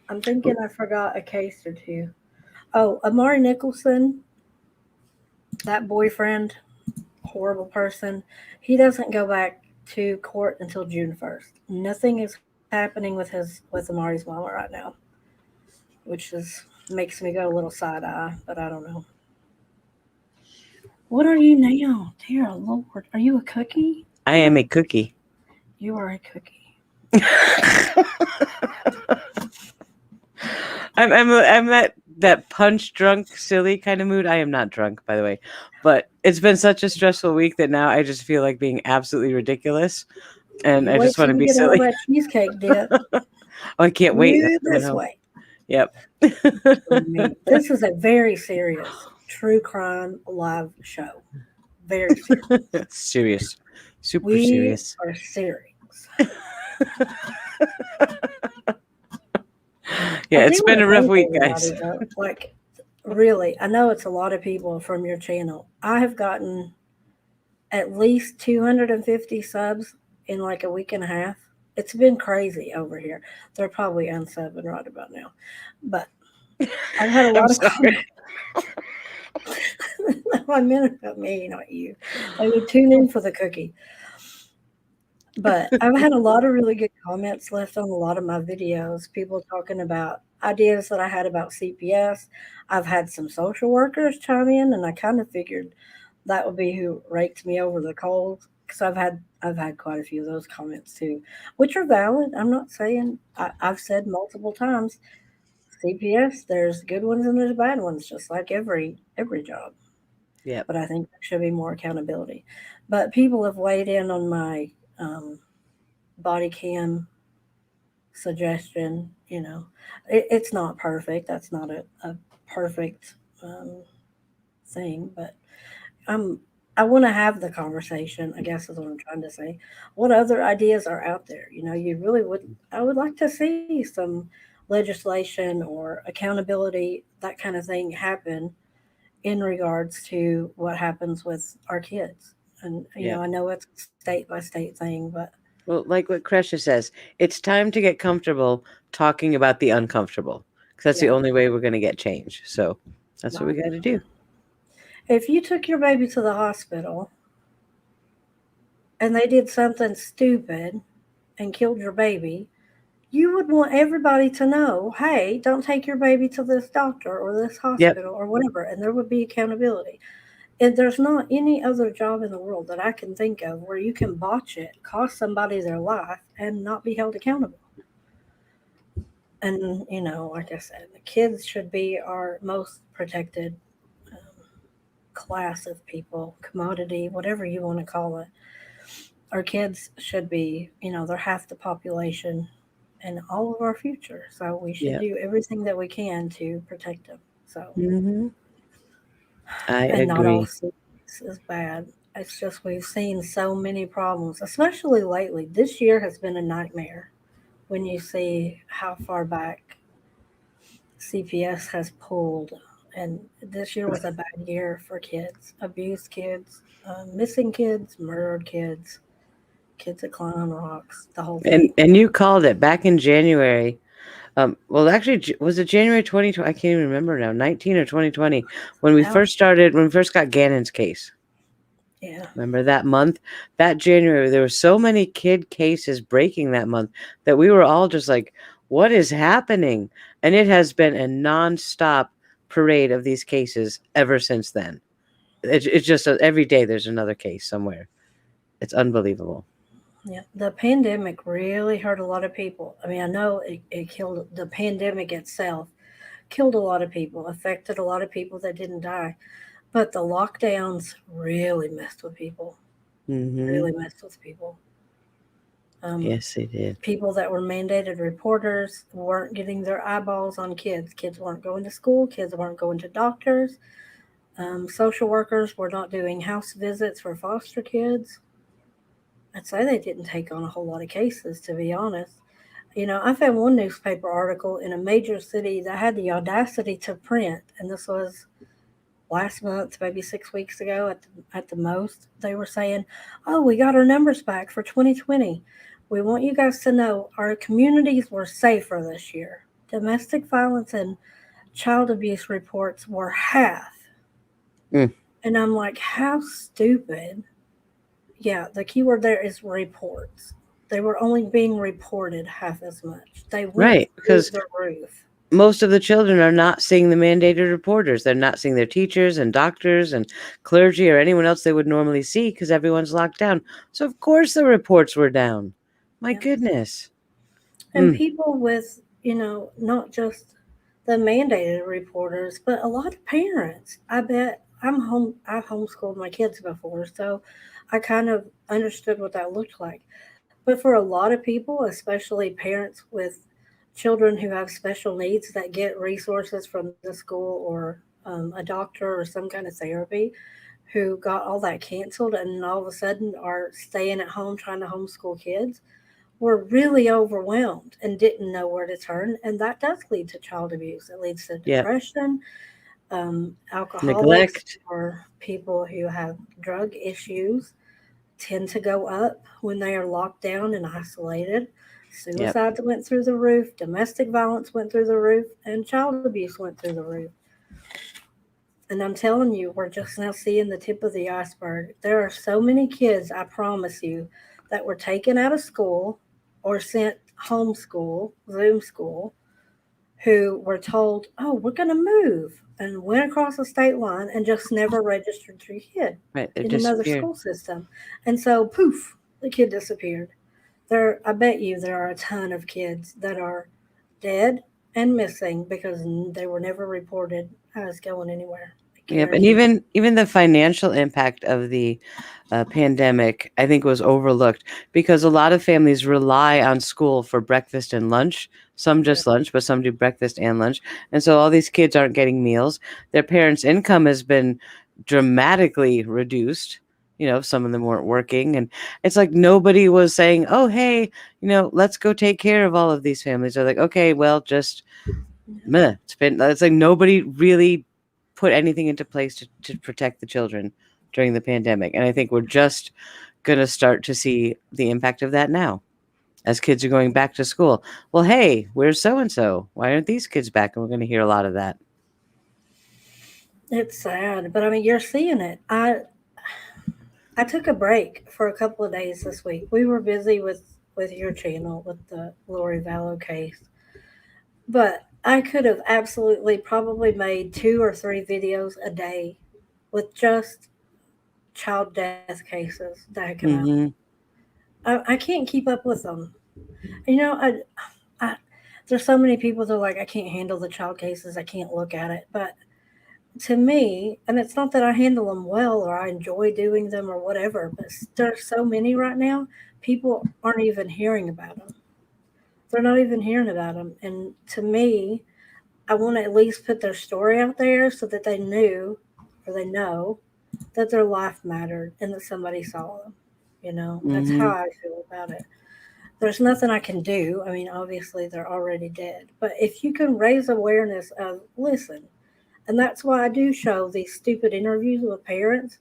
[SPEAKER 1] I'm thinking I forgot a case or two. Oh, Amari Nicholson, that boyfriend, horrible person. He doesn't go back to court until June 1st. Nothing is happening with Amari's mama right now, which is makes me go a little side eye, but I don't know. What are you now? Dear Lord, are you a cookie?
[SPEAKER 2] I am a cookie.
[SPEAKER 1] You are a cookie.
[SPEAKER 2] I'm that punch drunk silly kind of mood. I am not drunk, by the way, but it's been such a stressful week that now I just feel like being absolutely ridiculous, and
[SPEAKER 1] You
[SPEAKER 2] I
[SPEAKER 1] wait
[SPEAKER 2] just want
[SPEAKER 1] till
[SPEAKER 2] to
[SPEAKER 1] you
[SPEAKER 2] be
[SPEAKER 1] get all
[SPEAKER 2] silly.
[SPEAKER 1] that cheesecake dip.
[SPEAKER 2] Oh, I can't wait. That's
[SPEAKER 1] You
[SPEAKER 2] coming
[SPEAKER 1] this
[SPEAKER 2] home.
[SPEAKER 1] way.
[SPEAKER 2] Yep.
[SPEAKER 1] For me. This is a very serious true crime live show. Very serious.
[SPEAKER 2] Serious, super
[SPEAKER 1] We
[SPEAKER 2] serious.
[SPEAKER 1] are serious.
[SPEAKER 2] Yeah,
[SPEAKER 1] I
[SPEAKER 2] it's
[SPEAKER 1] think what
[SPEAKER 2] been
[SPEAKER 1] the
[SPEAKER 2] a rough
[SPEAKER 1] funny
[SPEAKER 2] week,
[SPEAKER 1] thing about
[SPEAKER 2] guys.
[SPEAKER 1] it though, like really, I know it's a lot of people from your channel. I have gotten at least 250 subs in like a week and a half. It's been crazy over here. They're probably unsubbing right about now. But I've had a
[SPEAKER 2] I'm
[SPEAKER 1] lot of
[SPEAKER 2] sorry.
[SPEAKER 1] comments. I meant about me, not you. They would tune in for the cookie. But I've had a lot of really good comments left on a lot of my videos. People talking about ideas that I had about CPS. I've had some social workers chime in, and I kind of figured that would be who raked me over the coals because I've had quite a few of those comments too, which are valid. I'm not saying I've said multiple times CPS. There's good ones and there's bad ones, just like every job.
[SPEAKER 2] Yep.
[SPEAKER 1] But I think there should be more accountability. But people have weighed in on my um, body cam suggestion. It's not perfect. That's not a perfect um, thing, but I'm I want to have the conversation. I guess is what I'm trying to say. What other ideas are out there? You really would. I would like to see some legislation or accountability, that kind of thing happen in regards to what happens with our kids. And,
[SPEAKER 2] Yeah.
[SPEAKER 1] I know it's a state by state thing, but
[SPEAKER 2] Well, like what Kresha says, it's time to get comfortable talking about the uncomfortable, because that's
[SPEAKER 1] yeah,
[SPEAKER 2] the only way we're going to get change. So that's what we
[SPEAKER 1] right.
[SPEAKER 2] got to do.
[SPEAKER 1] If you took your baby to the hospital and they did something stupid and killed your baby, you would want everybody to know, hey, don't take your baby to this doctor or this
[SPEAKER 2] Yep.
[SPEAKER 1] hospital or whatever, and there would be accountability. And there's not any other job in the world that I can think of where you can botch it, cost somebody their life, and not be held accountable. And, like I said, the kids should be our most protected um, class of people, commodity, whatever you want to call it. Our kids should be, they're half the population and all of our future. So we should
[SPEAKER 2] Yep.
[SPEAKER 1] do everything that we can to protect them. So,
[SPEAKER 2] Hmm. I
[SPEAKER 1] and not all
[SPEAKER 2] agree.
[SPEAKER 1] cities is bad. It's just we've seen so many problems, especially lately. This year has been a nightmare when you see how far back CPS has pulled. And this year was a bad year for kids, abused kids, missing kids, murdered kids, kids that climb on rocks, the whole thing.
[SPEAKER 2] And you called it back in January. Well, actually, was it January 2020? I can't even remember now, 19 or 2020, when we
[SPEAKER 1] Yeah,
[SPEAKER 2] first got Gannon's case.
[SPEAKER 1] yeah,
[SPEAKER 2] Remember that month? That January, there were so many kid cases breaking that month that we were all just like, what is happening? And it has been a nonstop parade of these cases ever since then. It's just every day there's another case somewhere. It's unbelievable.
[SPEAKER 1] yeah. The pandemic really hurt a lot of people. I mean, I know it killed the pandemic itself, killed a lot of people, affected a lot of people that didn't die. But the lockdowns really messed with people,
[SPEAKER 2] Hmm.
[SPEAKER 1] really messed with people. Um,
[SPEAKER 2] Yes, they did.
[SPEAKER 1] People that were mandated reporters weren't getting their eyeballs on kids. Kids weren't going to school, kids weren't going to doctors. Social workers were not doing house visits for foster kids. I'd say they didn't take on a whole lot of cases, to be honest. I found one newspaper article in a major city that had the audacity to print, and this was last month, maybe 6 weeks ago at the most. They were saying, "Oh, we got our numbers back for 2020. We want you guys to know our communities were safer this year. Domestic violence and child abuse reports were half."
[SPEAKER 2] Mm,
[SPEAKER 1] And I'm like, how stupid. Yeah, the keyword there is reports. They were only being reported half as much. They went
[SPEAKER 2] right,
[SPEAKER 1] through
[SPEAKER 2] because
[SPEAKER 1] the roof.
[SPEAKER 2] most of the children are not seeing the mandated reporters. They're not seeing their teachers and doctors and clergy or anyone else they would normally see because everyone's locked down. So of course the reports were down. My
[SPEAKER 1] Yeah.
[SPEAKER 2] goodness.
[SPEAKER 1] And
[SPEAKER 2] Mm,
[SPEAKER 1] people with, not just the mandated reporters, but a lot of parents. I bet I've homeschooled my kids before, so I kind of understood what that looked like. But for a lot of people, especially parents with children who have special needs that get resources from the school or a doctor or some kind of therapy, who got all that canceled and all of a sudden are staying at home trying to homeschool kids, were really overwhelmed and didn't know where to turn. And that does lead to child abuse. It leads to
[SPEAKER 2] yep.
[SPEAKER 1] depression, alcoholics,
[SPEAKER 2] Neglect.
[SPEAKER 1] or people who have drug issues tend to go up when they are locked down and isolated.
[SPEAKER 2] Yep.
[SPEAKER 1] Suicides went through the roof, domestic violence went through the roof, and child abuse went through the roof. And I'm telling you, we're just now seeing the tip of the iceberg. There are so many kids, I promise you, that were taken out of school or sent homeschool, Zoom school, who were told, oh, we're going to move, and went across the state line and just never registered their kid
[SPEAKER 2] Right. They
[SPEAKER 1] in another
[SPEAKER 2] disappeared.
[SPEAKER 1] school system. And so, poof, the kid disappeared. I bet you there are a ton of kids that are dead and missing because they were never reported as going anywhere. I
[SPEAKER 2] Yep, and
[SPEAKER 1] guarantee you.
[SPEAKER 2] even the financial impact of the pandemic, I think, was overlooked because a lot of families rely on school for breakfast and lunch. Some
[SPEAKER 1] Yeah,
[SPEAKER 2] just lunch, but some do breakfast and lunch, and so all these kids aren't getting meals. Their parents' income has been dramatically reduced. Some of them weren't working, and it's like nobody was saying, "Oh, hey, let's go take care of all of these families." They're like, "Okay, well, just meh." It's like nobody really put anything into place to protect the children during the pandemic. And I think we're just going to start to see the impact of that now as kids are going back to school. Well, hey, where's so and so? Why aren't these kids back? And we're going to hear a lot of that.
[SPEAKER 1] It's sad, but I mean, you're seeing it. I took a break for a couple of days this week. We were busy with your channel with the Lori Vallow case, but I could have absolutely probably made 2 or 3 videos a day with just child death cases that had come out.
[SPEAKER 2] Mm-hmm.
[SPEAKER 1] I can't keep up with them. You know, I there's so many people that are like, I can't handle the child cases. I can't look at it. But to me, and it's not that I handle them well or I enjoy doing them or whatever, but there's so many right now, people aren't even hearing about them. They're not even hearing about them. And to me, I want to at least put their story out there so that they knew or they know that their life mattered and that somebody saw them. That's how
[SPEAKER 2] Mm-hmm.
[SPEAKER 1] I feel about it. There's nothing I can do. I mean, obviously, they're already dead. But if you can raise awareness of, listen, and that's why I do show these stupid interviews with parents.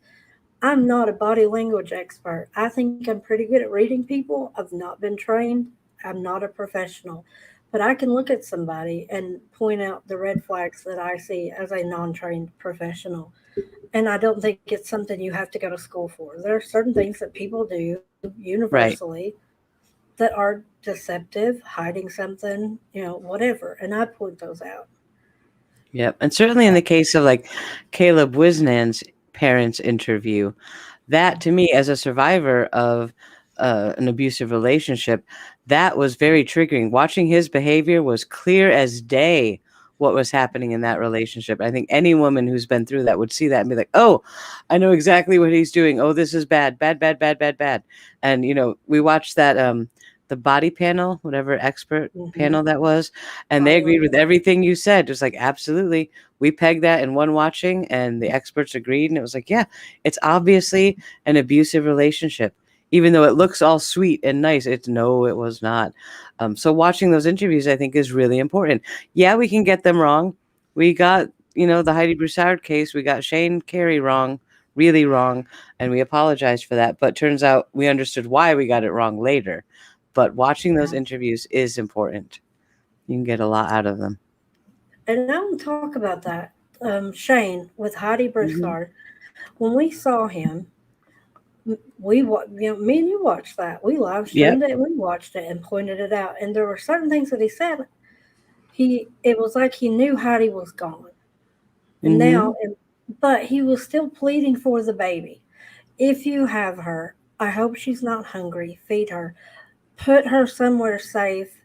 [SPEAKER 1] I'm not a body language expert. I think I'm pretty good at reading people. I've not been trained. I'm not a professional. But I can look at somebody and point out the red flags that I see as a non trained professional. And I don't think it's something you have to go to school for. There are certain things that people do
[SPEAKER 2] Right.
[SPEAKER 1] universally that are deceptive, hiding something, whatever. And I point those out.
[SPEAKER 2] Yep. And certainly in the case of like Caleb Wisnan's parents interview, that to me as a survivor of an abusive relationship, that was very triggering. Watching his behavior was clear as day what was happening in that relationship. I think any woman who's been through that would see that and be like, oh, I know exactly what he's doing. Oh, this is bad, bad, bad, bad, bad, bad. And we watched that the body panel, whatever expert
[SPEAKER 1] Hmm.
[SPEAKER 2] panel that was, and they
[SPEAKER 1] Awen.
[SPEAKER 2] agreed with everything you said. Just like, absolutely, we pegged that in one watching, and the experts agreed, and it was like, yeah, it's obviously an abusive relationship. Even though it looks all sweet and nice, it's no, it was not. So watching those interviews, I think, is really important. Yeah, we can get them wrong. We got, the Heidi Broussard case. We got Shane Carey wrong, really wrong, and we apologized for that. But turns out we understood why we got it wrong later. But watching those
[SPEAKER 1] Yeah.
[SPEAKER 2] interviews is important. You can get a lot out of them.
[SPEAKER 1] And I want to talk about that. Shane with Heidi
[SPEAKER 2] Hmm.
[SPEAKER 1] Broussard. When we saw him, me and you watched that. We live
[SPEAKER 2] Yep.
[SPEAKER 1] streamed it and we watched it and pointed it out. And there were certain things that he said. It was like he knew Heidi was gone, and
[SPEAKER 2] Hmm.
[SPEAKER 1] but he was still pleading for the baby. If you have her, I hope she's not hungry. Feed her. Put her somewhere safe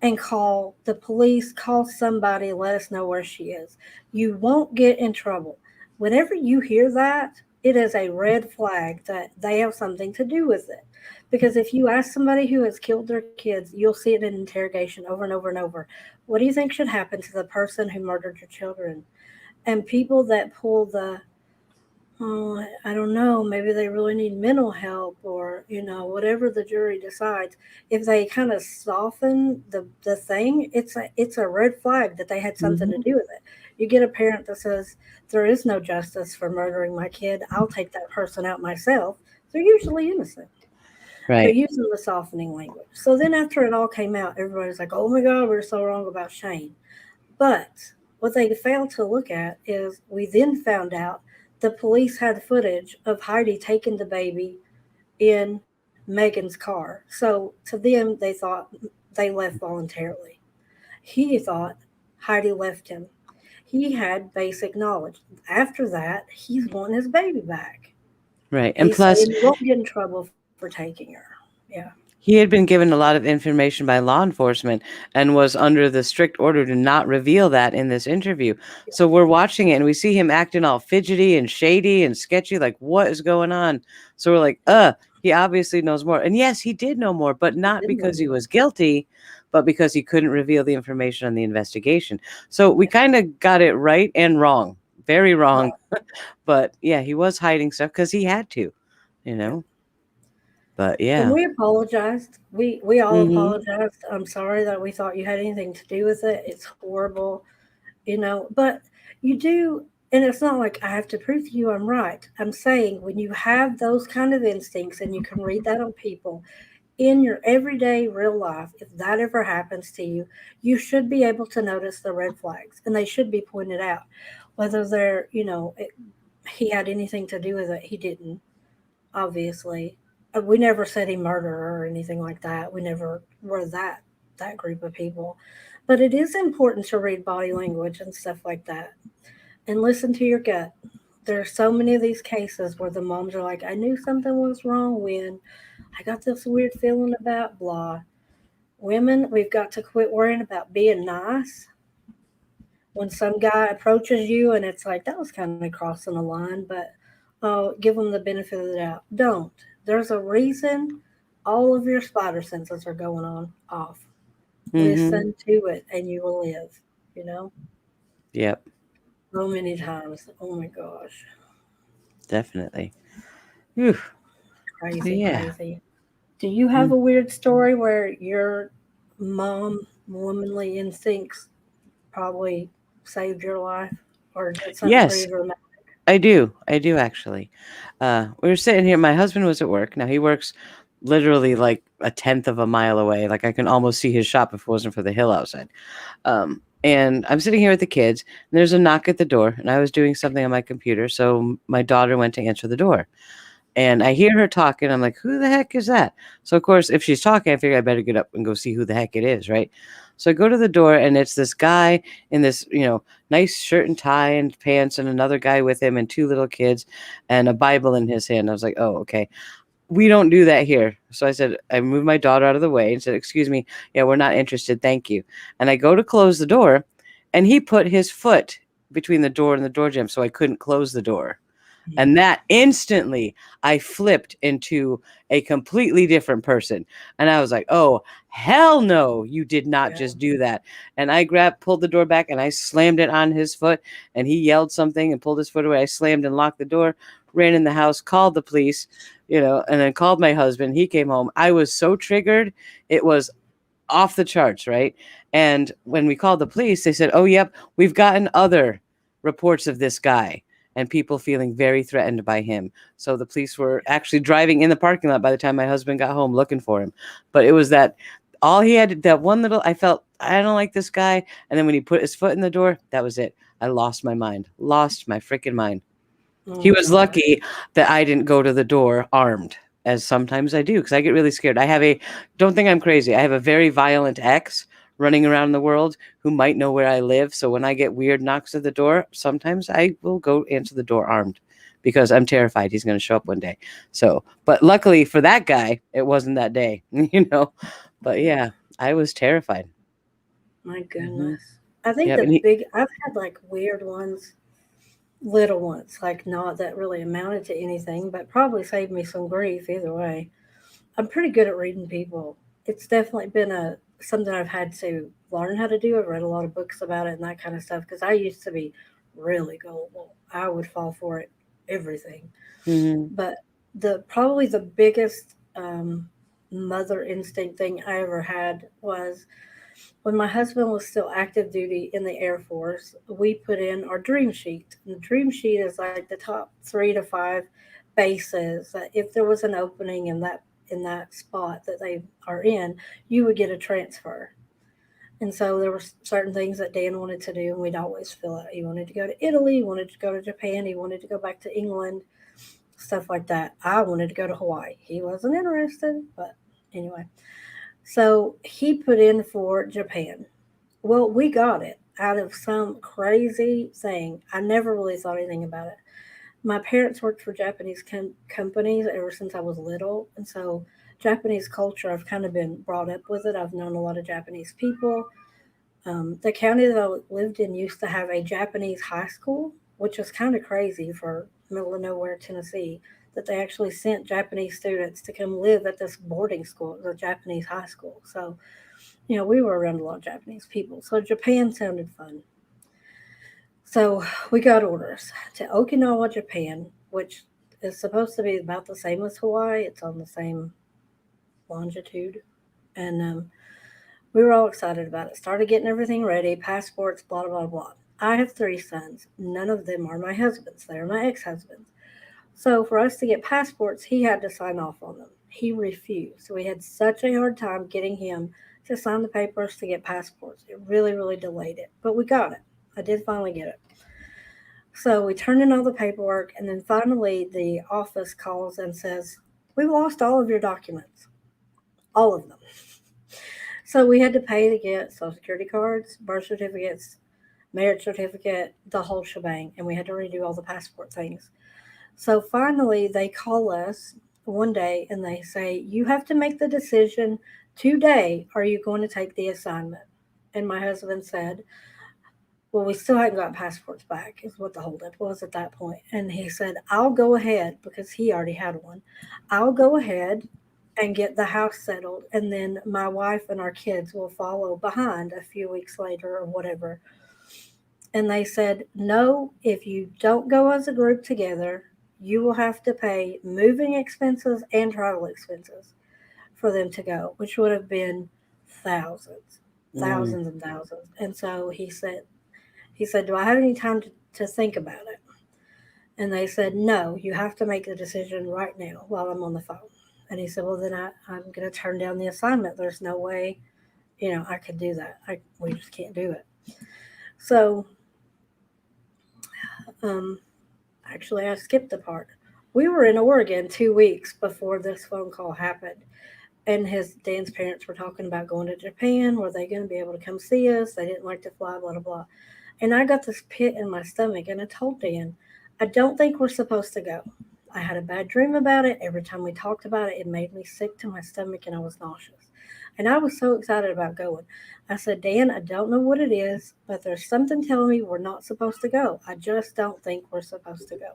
[SPEAKER 1] and call the police, call somebody, let us know where she is. You won't get in trouble. Whenever you hear that, it is a red flag that they have something to do with it. Because if you ask somebody who has killed their kids, you'll see it in interrogation over and over and over. What do you think should happen to the person who murdered your children? And people that pull the, oh, I don't know, maybe they really need mental help or, whatever the jury decides. If they kind of soften the thing, it's a red flag that they had something to
[SPEAKER 2] Hmm.
[SPEAKER 1] do with it. You get a parent that says, there is no justice for murdering my kid. I'll take that person out myself. They're usually innocent. They're
[SPEAKER 2] Right.
[SPEAKER 1] using the softening language. So then after it all came out, everybody's like, oh my God, we're so wrong about Shane. But what they failed to look at is we then found out the police had footage of Heidi taking the baby in Megan's car. So to them, they thought they left voluntarily. He thought Heidi left him. He had basic knowledge. After that, he's wanting his baby back.
[SPEAKER 2] Right. And
[SPEAKER 1] He's
[SPEAKER 2] plus,
[SPEAKER 1] saying you won't get in trouble for taking her. Yeah.
[SPEAKER 2] he had been given a lot of information by law enforcement and was under the strict order to not reveal that in this interview. So we're watching it and we see him acting all fidgety and shady and sketchy, like, what is going on? So we're like, he obviously knows more. And yes, he did know more, but
[SPEAKER 1] He
[SPEAKER 2] not
[SPEAKER 1] didn't know
[SPEAKER 2] because he
[SPEAKER 1] more.
[SPEAKER 2] was guilty, but because he couldn't reveal the information on the investigation. So we kind of got it right and wrong. Very wrong.
[SPEAKER 1] Right.
[SPEAKER 2] But yeah, he was hiding stuff because he had to, you
[SPEAKER 1] Yeah.
[SPEAKER 2] know? But
[SPEAKER 1] And
[SPEAKER 2] yeah.
[SPEAKER 1] we apologized. We all
[SPEAKER 2] Hmm.
[SPEAKER 1] apologized. I'm sorry that we thought you had anything to do with it. It's horrible. But you do. And it's not like I have to prove to you I'm right. I'm saying when you have those kind of instincts and you can read that on people in your everyday real life, if that ever happens to you, you should be able to notice the red flags and they should be pointed out. Whether they're, he had anything to do with it, he didn't, obviously. We never said he murdered her or anything like that. We never were that group of people. But it is important to read body language and stuff like that and listen to your gut. There are so many of these cases where the moms are like, I knew something was wrong when I got this weird feeling about blah. Women, we've got to quit worrying about being nice. When some guy approaches you and it's like, that was kind of crossing the line, but give them the benefit of the doubt. Don't. There's a reason all of your spider senses are going on off.
[SPEAKER 2] Mm-hmm.
[SPEAKER 1] Listen to it and you will live, you know?
[SPEAKER 2] Yep.
[SPEAKER 1] So many times. Oh my gosh.
[SPEAKER 2] Definitely. Whew. So
[SPEAKER 1] Crazy,
[SPEAKER 2] yeah.
[SPEAKER 1] crazy. Do you have
[SPEAKER 2] Mm.
[SPEAKER 1] a weird story where your mom, womanly instincts probably saved your life or did something
[SPEAKER 2] Yes,
[SPEAKER 1] pretty dramatic?
[SPEAKER 2] I do. I do actually. We were sitting here. My husband was at work. Now he works literally like a tenth of a mile away. Like I can almost see his shop if it wasn't for the hill outside. And I'm sitting here with the kids, and there's a knock at the door, and I was doing something on my computer, so my daughter went to answer the door. And I hear her talking. I'm like, who the heck is that? So, of course, if she's talking, I figure I better get up and go see who the heck it is, right? So I go to the door, and it's this guy in this, nice shirt and tie and pants, and another guy with him, and two little kids, and a Bible in his hand. I was like, oh, okay. We don't do that here. So I said, I moved my daughter out of the way and said, excuse me. Yeah, we're not interested. Thank you. And I go to close the door, and he put his foot between the door and the door jamb, so I couldn't close the door. And that instantly I flipped into a completely different person. And I was like, oh, hell no, you did not
[SPEAKER 1] Yeah.
[SPEAKER 2] just do that. And I pulled the door back and I slammed it on his foot. And he yelled something and pulled his foot away. I slammed and locked the door, ran in the house, called the police, and then called my husband. He came home. I was so triggered. It was off the charts, right? And when we called the police, they said, oh, yep, we've gotten other reports of this guy and people feeling very threatened by him. So the police were actually driving in the parking lot by the time my husband got home looking for him. But it was that all he had, that one little, I felt, I don't like this guy. And then when he put his foot in the door, that was it. I lost my mind, lost my freaking mind.
[SPEAKER 1] Oh
[SPEAKER 2] He
[SPEAKER 1] my
[SPEAKER 2] was
[SPEAKER 1] God.
[SPEAKER 2] lucky that I didn't go to the door armed, as sometimes I do, because I get really scared. Don't think I'm crazy. I have a very violent ex running around the world who might know where I live. So when I get weird knocks at the door, sometimes I will go answer the door armed because I'm terrified he's going to show up one day. So, but luckily for that guy, it wasn't that day, But yeah, I was terrified.
[SPEAKER 1] My
[SPEAKER 2] Hmm.
[SPEAKER 1] goodness. I think
[SPEAKER 2] Yep. And he,
[SPEAKER 1] I've had like weird ones, little ones, like not that really amounted to anything, but probably saved me some grief either way. I'm pretty good at reading people. It's definitely been something I've had to learn how to do. I've read a lot of books about it and that kind of stuff because I used to be really gullible. I would fall for it, everything.
[SPEAKER 2] hmm
[SPEAKER 1] But the probably the biggest mother instinct thing I ever had was when my husband was still active duty in the Air Force. We put in our dream sheet. And the dream sheet is like the top 3 to 5 bases that if there was an opening in that spot that they are in, you would get a transfer. And so there were certain things that Dan wanted to do, and we'd always fill out. He wanted to go to Italy, he wanted to go to Japan, he wanted to go back to England, stuff like that. I wanted to go to Hawaii. He wasn't interested, but anyway. So he put in for Japan. Well, we got it out of some crazy thing. I never really thought anything about it. My parents worked for Japanese companies ever since I was little, and so Japanese culture, I've kind of been brought up with it. I've known a lot of Japanese people. The county that I lived in used to have a Japanese high school, which is kind of crazy for middle of nowhere Tennessee. That they actually sent Japanese students to come live at this boarding school, the Japanese high school. So, we were around a lot of Japanese people. So Japan sounded fun. So we got orders to Okinawa, Japan, which is supposed to be about the same as Hawaii. It's on the same longitude. And we were all excited about it. Started getting everything ready, passports, blah, blah, blah. I have 3 sons. None of them are my husbands. They're my ex-husbands. So for us to get passports, he had to sign off on them. He refused. So we had such a hard time getting him to sign the papers to get passports. It really, really delayed it. But we got it. I did finally get it. So we turned in all the paperwork, and then finally the office calls and says, "We've lost all of your documents, all of them." So we had to pay to get social security cards, birth certificates, marriage certificate, the whole shebang, and we had to redo all the passport things. So finally, they call us one day and they say, "You have to make the decision today. Are you going to take the assignment?" And my husband said, "Well, we still hadn't got passports back," is what the holdup was at that point. And he said, "I'll go ahead," because he already had one. "I'll go ahead and get the house settled, and then my wife and our kids will follow behind a few weeks later or whatever." And they said, "No, if you don't go as a group together, you will have to pay moving expenses and travel expenses for them to go," which would have been thousands,
[SPEAKER 2] Mm.
[SPEAKER 1] thousands and thousands. And so he said, "Do I have any time to think about it?" And they said, "No, you have to make the decision right now while I'm on the phone." And he said, "Well, then I'm going to turn down the assignment. There's no way, I could do that. We just can't do it." So, um, actually, I skipped the part. We were in Oregon 2 weeks before this phone call happened. And Dan's parents were talking about going to Japan. Were they going to be able to come see us? They didn't like to fly, blah, blah, blah. And I got this pit in my stomach, and I told Dan, "I don't think we're supposed to go." I had a bad dream about it. Every time we talked about it, it made me sick to my stomach, and I was nauseous. And I was so excited about going. I said, "Dan, I don't know what it is, but there's something telling me we're not supposed to go. I just don't think we're supposed to go."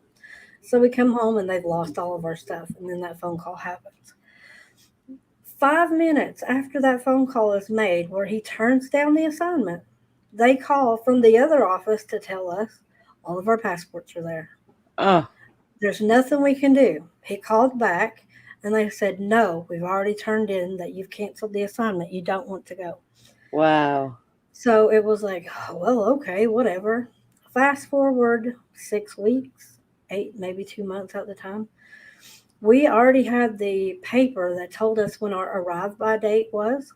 [SPEAKER 1] So we come home, and they've lost all of our stuff. And then that phone call happens. 5 minutes after that phone call is made, where he turns down the assignment, they call from the other office to tell us all of our passports are there.
[SPEAKER 2] Oh,
[SPEAKER 1] There's nothing we can do. He called back and they said, "No, we've already turned in that you've canceled the assignment. You don't want to go."
[SPEAKER 2] wow.
[SPEAKER 1] So it was like, "Oh, well, okay, whatever." Fast forward 6 weeks, eight, maybe 2 months at the time. We already had the paper that told us when our arrive by date was,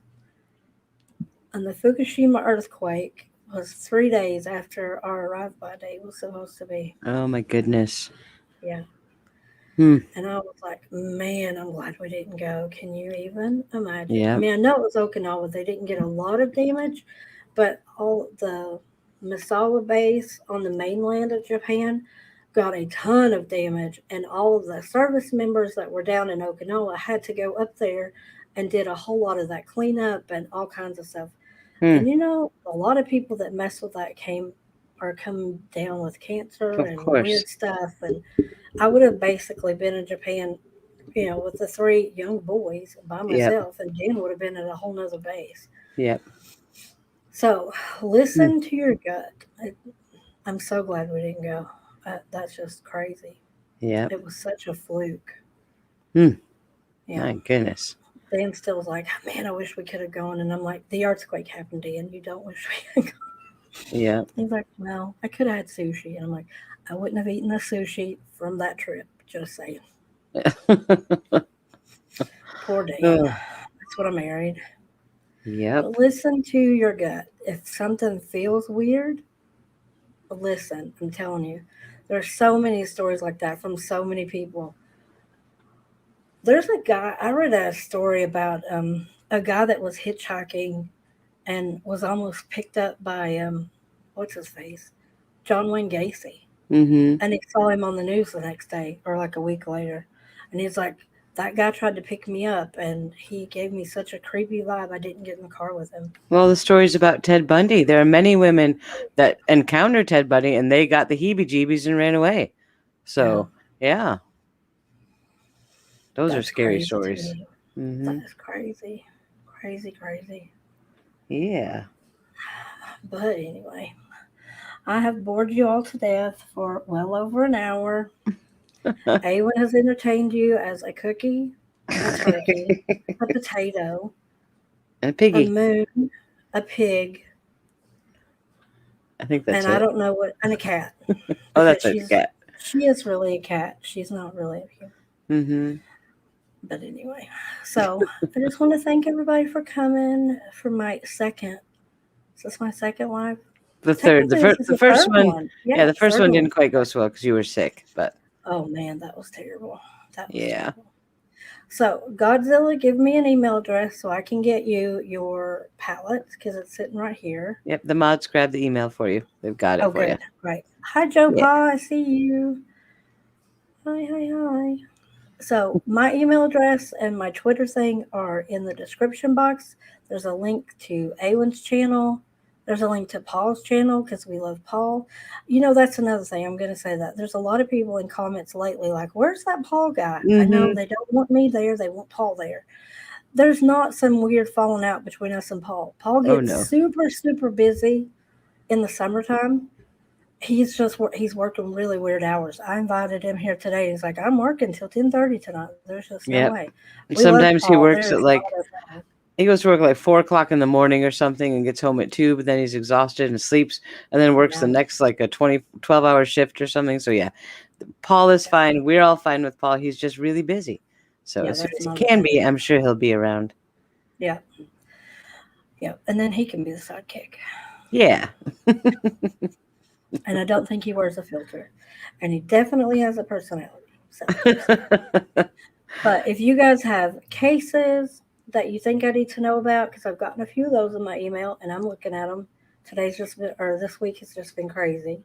[SPEAKER 1] and the Fukushima earthquake was 3 days after our arrive by date was supposed to be.
[SPEAKER 2] Oh my goodness.
[SPEAKER 1] Yeah.
[SPEAKER 2] Hmm.
[SPEAKER 1] And I was like, "Man, I'm glad we didn't go." Can you even imagine? I
[SPEAKER 2] Yep.
[SPEAKER 1] mean, I know it was Okinawa. They didn't get a lot of damage, but all the Misawa base on the mainland of Japan got a ton of damage. And all of the service members that were down in Okinawa had to go up there and did a whole lot of that cleanup and all kinds of stuff.
[SPEAKER 2] Hmm.
[SPEAKER 1] And a lot of people that mess with that are coming down with cancer
[SPEAKER 2] Of
[SPEAKER 1] and
[SPEAKER 2] course.
[SPEAKER 1] weird stuff. And I would have basically been in Japan, with the three young boys by
[SPEAKER 2] Yep.
[SPEAKER 1] myself, and Jen would have been at a whole nother base.
[SPEAKER 2] Yep.
[SPEAKER 1] So
[SPEAKER 2] Hmm.
[SPEAKER 1] listen to your gut. I'm so glad we didn't go. That's just crazy.
[SPEAKER 2] Yep.
[SPEAKER 1] It was such a fluke.
[SPEAKER 2] Hmm.
[SPEAKER 1] Yeah.
[SPEAKER 2] My goodness.
[SPEAKER 1] Dan still was like, "Man, I wish we could have gone." And I'm like, "The earthquake happened, Dan. You don't wish we could go."
[SPEAKER 2] Yep.
[SPEAKER 1] He's like, "Well, I could have had sushi." And I'm like, "I wouldn't have eaten the sushi from that trip." Just saying. Poor Dan.
[SPEAKER 2] Oh,
[SPEAKER 1] That's what I married.
[SPEAKER 2] yep.
[SPEAKER 1] But listen to your gut. If something feels weird, listen. I'm telling you. There's so many stories like that from so many people. There's a guy, I read a story about a guy that was hitchhiking and was almost picked up by, what's his face? John Wayne Gacy.
[SPEAKER 2] Mm-hmm.
[SPEAKER 1] And he saw him on the news the next day or like a week later. And he's like, "That guy tried to pick me up and he gave me such a creepy vibe. I didn't get in the car with him."
[SPEAKER 2] Well, the stories about Ted Bundy. There are many women that encountered Ted Bundy and they got the heebie-jeebies and ran away.
[SPEAKER 1] Yeah,
[SPEAKER 2] So, yeah, those are
[SPEAKER 1] that's
[SPEAKER 2] scary
[SPEAKER 1] crazy to
[SPEAKER 2] stories.
[SPEAKER 1] me. That
[SPEAKER 2] Mm-hmm.
[SPEAKER 1] is crazy. Crazy, crazy.
[SPEAKER 2] Yeah.
[SPEAKER 1] But anyway, I have bored you all to death for well over an hour. Awen has entertained you as a cookie, a turkey, a potato,
[SPEAKER 2] And a
[SPEAKER 1] a
[SPEAKER 2] piggy.
[SPEAKER 1] moon, a pig,
[SPEAKER 2] I think that's
[SPEAKER 1] And I
[SPEAKER 2] it.
[SPEAKER 1] don't know what, and a cat,
[SPEAKER 2] Oh,
[SPEAKER 1] because
[SPEAKER 2] that's right, the cat.
[SPEAKER 1] she is really a cat. She's not really a human.
[SPEAKER 2] Mm-hmm.
[SPEAKER 1] But anyway, so I just want to thank everybody for coming for my second. Is this my second live?
[SPEAKER 2] The third,
[SPEAKER 1] Technically, this is
[SPEAKER 2] the
[SPEAKER 1] the
[SPEAKER 2] first
[SPEAKER 1] third
[SPEAKER 2] one,
[SPEAKER 1] one.
[SPEAKER 2] yeah,
[SPEAKER 1] Yeah,
[SPEAKER 2] the first
[SPEAKER 1] third
[SPEAKER 2] one
[SPEAKER 1] one.
[SPEAKER 2] didn't quite go so well because you were sick, but
[SPEAKER 1] Oh man, that was terrible. That was
[SPEAKER 2] yeah.
[SPEAKER 1] terrible. So, Godzilla, give me an email address so I can get you your palette because it's sitting right here.
[SPEAKER 2] Yep, the mods grabbed the email for you. They've got it
[SPEAKER 1] Oh,
[SPEAKER 2] for you.
[SPEAKER 1] good. Right. Hi, Joe
[SPEAKER 2] Yeah.
[SPEAKER 1] Pa. I see you. Hi, hi, hi. So, my email address and my Twitter thing are in the description box. There's a link to Awen's channel. There's a link to Paul's channel because we love Paul. You know, that's another thing. I'm going to say that. There's a lot of people in comments lately like, where's that Paul guy? I know
[SPEAKER 2] Mm-hmm.
[SPEAKER 1] they don't want me there. They want Paul there. There's not some weird falling out between us and Paul. Paul
[SPEAKER 2] Oh
[SPEAKER 1] gets
[SPEAKER 2] no.
[SPEAKER 1] super, super busy in the summertime. He's working really weird hours. I invited him here today. He's like, I'm working till 10:30 tonight. There's just no
[SPEAKER 2] Yep.
[SPEAKER 1] way.
[SPEAKER 2] And
[SPEAKER 1] We love
[SPEAKER 2] sometimes he
[SPEAKER 1] Paul.
[SPEAKER 2] works
[SPEAKER 1] There
[SPEAKER 2] at
[SPEAKER 1] is
[SPEAKER 2] like
[SPEAKER 1] not a thing.
[SPEAKER 2] he goes to work like 4 o'clock in the morning or something and gets home at 2, but then he's exhausted and sleeps and then works the
[SPEAKER 1] Yeah,
[SPEAKER 2] next like a 12 hour shift or something. So yeah, Paul is
[SPEAKER 1] yeah,
[SPEAKER 2] fine. We're all fine with Paul. He's just really busy. So
[SPEAKER 1] yeah.
[SPEAKER 2] as soon
[SPEAKER 1] That's
[SPEAKER 2] as he
[SPEAKER 1] not a
[SPEAKER 2] can
[SPEAKER 1] thing.
[SPEAKER 2] be, I'm sure he'll be around.
[SPEAKER 1] Yeah, yeah. And then he can be the sidekick.
[SPEAKER 2] Yeah.
[SPEAKER 1] And I don't think he wears a filter, and he definitely has a personality. So there's that. But if you guys have cases that you think I need to know about, because I've gotten a few of those in my email and I'm looking at them. Today's just been, or this week has just been crazy.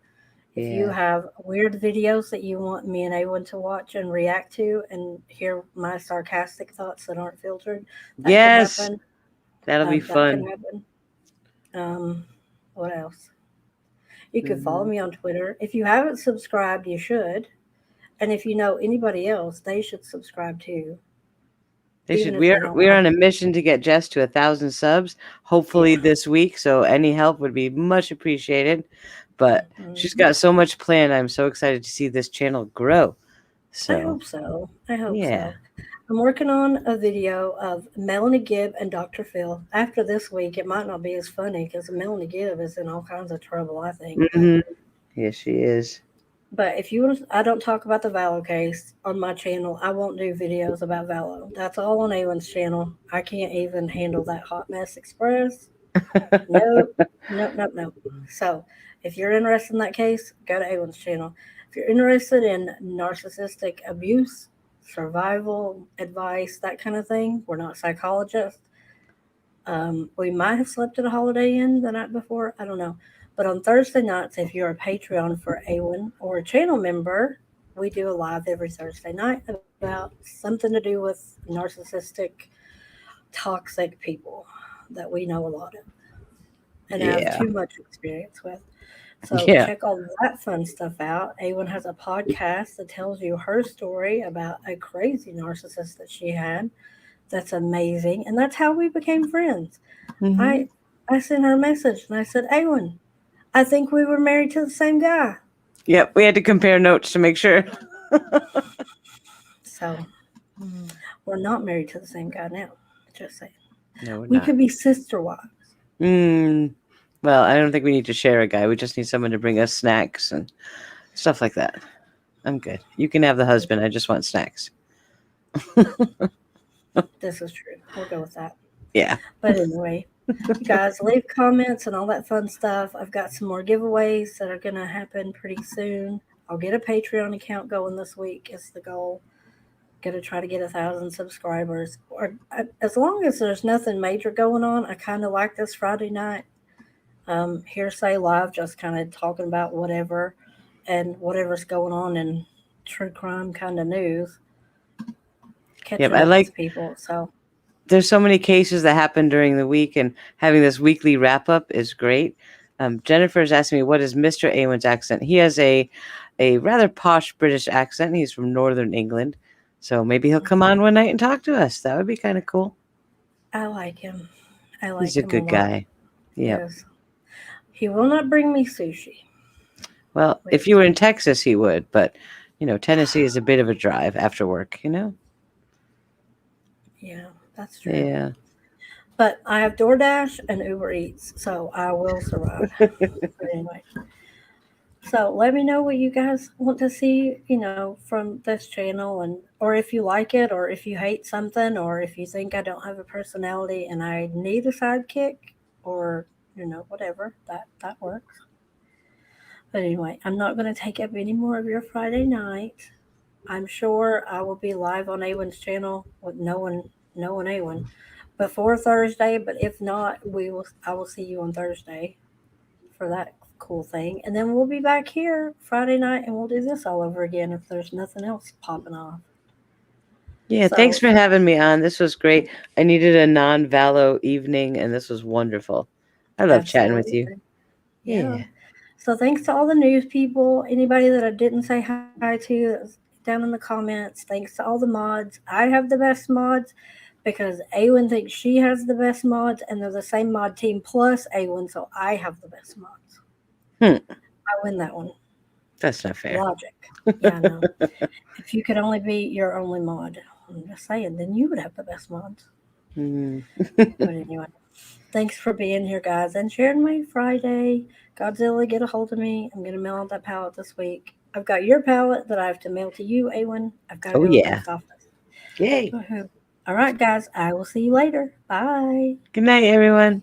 [SPEAKER 1] If you
[SPEAKER 2] Yeah.
[SPEAKER 1] have weird videos that you want me and Awen to watch and react to and hear my sarcastic thoughts that aren't filtered, that could
[SPEAKER 2] Yes.
[SPEAKER 1] happen.
[SPEAKER 2] That'll be
[SPEAKER 1] That could
[SPEAKER 2] fun.
[SPEAKER 1] happen. What else? You could follow
[SPEAKER 2] Mhm.
[SPEAKER 1] me on Twitter. If you haven't subscribed, you should. And if you know anybody else, they should subscribe too,
[SPEAKER 2] They
[SPEAKER 1] even
[SPEAKER 2] should.
[SPEAKER 1] if they don't
[SPEAKER 2] We are
[SPEAKER 1] like
[SPEAKER 2] on a
[SPEAKER 1] me.
[SPEAKER 2] mission to get Jess to 1,000 subs, hopefully
[SPEAKER 1] Yeah.
[SPEAKER 2] this week. So any help would be much appreciated. But she's
[SPEAKER 1] Mhm.
[SPEAKER 2] got so much planned. I'm so excited to see this channel grow.
[SPEAKER 1] I
[SPEAKER 2] So
[SPEAKER 1] hope so. I hope
[SPEAKER 2] yeah,
[SPEAKER 1] so. I'm working on a video of Melanie Gibb and Dr. Phil. After this week, it might not be as funny because Melanie Gibb is in all kinds of trouble, I think.
[SPEAKER 2] hmm, yes, she is.
[SPEAKER 1] But if you want, I don't talk about the Valo case on my channel. I won't do videos about Valo. That's all on Awen's channel. I can't even handle that hot mess express. Nope, nope, nope, nope. So, if you're interested in that case, go to Awen's channel. If you're interested in narcissistic abuse, survival advice, that kind of thing, we're not psychologists. We might have slept at a Holiday Inn the night before. I don't know. But on Thursday nights, if you're a Patreon for Awen or a channel member, we do a live every Thursday night about something to do with narcissistic, toxic people that we know a lot of and have
[SPEAKER 2] Yeah,
[SPEAKER 1] too much experience with. So
[SPEAKER 2] yeah,
[SPEAKER 1] check all that fun stuff out. Awen has a podcast that tells you her story about a crazy narcissist that she had. That's amazing, and that's how we became friends.
[SPEAKER 2] hmm,
[SPEAKER 1] I I sent her a message and I said, Awen, I think we were married to the same guy.
[SPEAKER 2] yep. We had to compare notes to make sure.
[SPEAKER 1] So we're not married to the same guy now. Just saying.
[SPEAKER 2] No, we're
[SPEAKER 1] We
[SPEAKER 2] not.
[SPEAKER 1] could be sister wives.
[SPEAKER 2] Mm, well, I don't think we need to share a guy. We just need someone to bring us snacks and stuff like that. I'm good. You can have the husband. I just want snacks.
[SPEAKER 1] This is true. We'll go with that.
[SPEAKER 2] Yeah.
[SPEAKER 1] But anyway, you guys leave comments and all that fun stuff. I've got some more giveaways that are going to happen pretty soon. I'll get a Patreon account going this week is the goal. Going to try to get 1,000 subscribers. Or as long as there's nothing major going on, I kind of like this Friday night. Hearsay Live, just kind of talking about whatever and whatever's going on in true crime kind of news,
[SPEAKER 2] Yep.
[SPEAKER 1] catching
[SPEAKER 2] I
[SPEAKER 1] up
[SPEAKER 2] like
[SPEAKER 1] with people. So
[SPEAKER 2] there's so many cases that happen during the week, and having this weekly wrap up is great. Jennifer's asking me, what is Mr. Awen's accent? He has a rather posh British accent. He's from Northern England. So maybe he'll come on one night and talk to us. That would be kind of cool.
[SPEAKER 1] I like him. I
[SPEAKER 2] He's
[SPEAKER 1] like
[SPEAKER 2] a
[SPEAKER 1] him a
[SPEAKER 2] good
[SPEAKER 1] lot.
[SPEAKER 2] guy. Yep.
[SPEAKER 1] Yes. He will not bring me sushi.
[SPEAKER 2] Well, if
[SPEAKER 1] Which,
[SPEAKER 2] you were in Texas, he would. But, Tennessee is a bit of a drive after work,
[SPEAKER 1] yeah, that's true.
[SPEAKER 2] Yeah.
[SPEAKER 1] But I have DoorDash and Uber Eats, so I will survive. But anyway, so let me know what you guys want to see, from this channel, and or if you like it, or if you hate something, or if you think I don't have a personality and I need a sidekick, or whatever. That works. But anyway, I'm not going to take up any more of your Friday night. I'm sure I will be live on Awen's channel with no one Awen before Thursday. But if not, I will see you on Thursday for that cool thing, and then we'll be back here Friday night, and we'll do this all over again if there's nothing else popping off.
[SPEAKER 2] Yeah, thanks
[SPEAKER 1] So
[SPEAKER 2] for having me on. This was great. I needed a non-Valo evening, and this was wonderful. I love chatting with you.
[SPEAKER 1] absolutely, yeah.
[SPEAKER 2] Yeah.
[SPEAKER 1] So thanks to all the news people, anybody that I didn't say hi to down in the comments. Thanks to all the mods. I have the best mods because Awen thinks she has the best mods, and they're the same mod team plus Awen, so I have the best mods.
[SPEAKER 2] Hmm.
[SPEAKER 1] I win that one.
[SPEAKER 2] That's not fair.
[SPEAKER 1] Logic. Yeah, I know. If you could only be your only mod, I'm just saying, then you would have the best mods.
[SPEAKER 2] Mm.
[SPEAKER 1] But anyway, thanks for being here, guys, and sharing my Friday. Godzilla, get a hold of me. I'm gonna mail out that pallet this week. I've got your pallet that I have to mail to you, Awen. I've got to
[SPEAKER 2] Oh,
[SPEAKER 1] go to the
[SPEAKER 2] yeah.
[SPEAKER 1] post office.
[SPEAKER 2] Yay.
[SPEAKER 1] Woohoo. All right, guys. I will see you later. Bye.
[SPEAKER 2] Good night, everyone.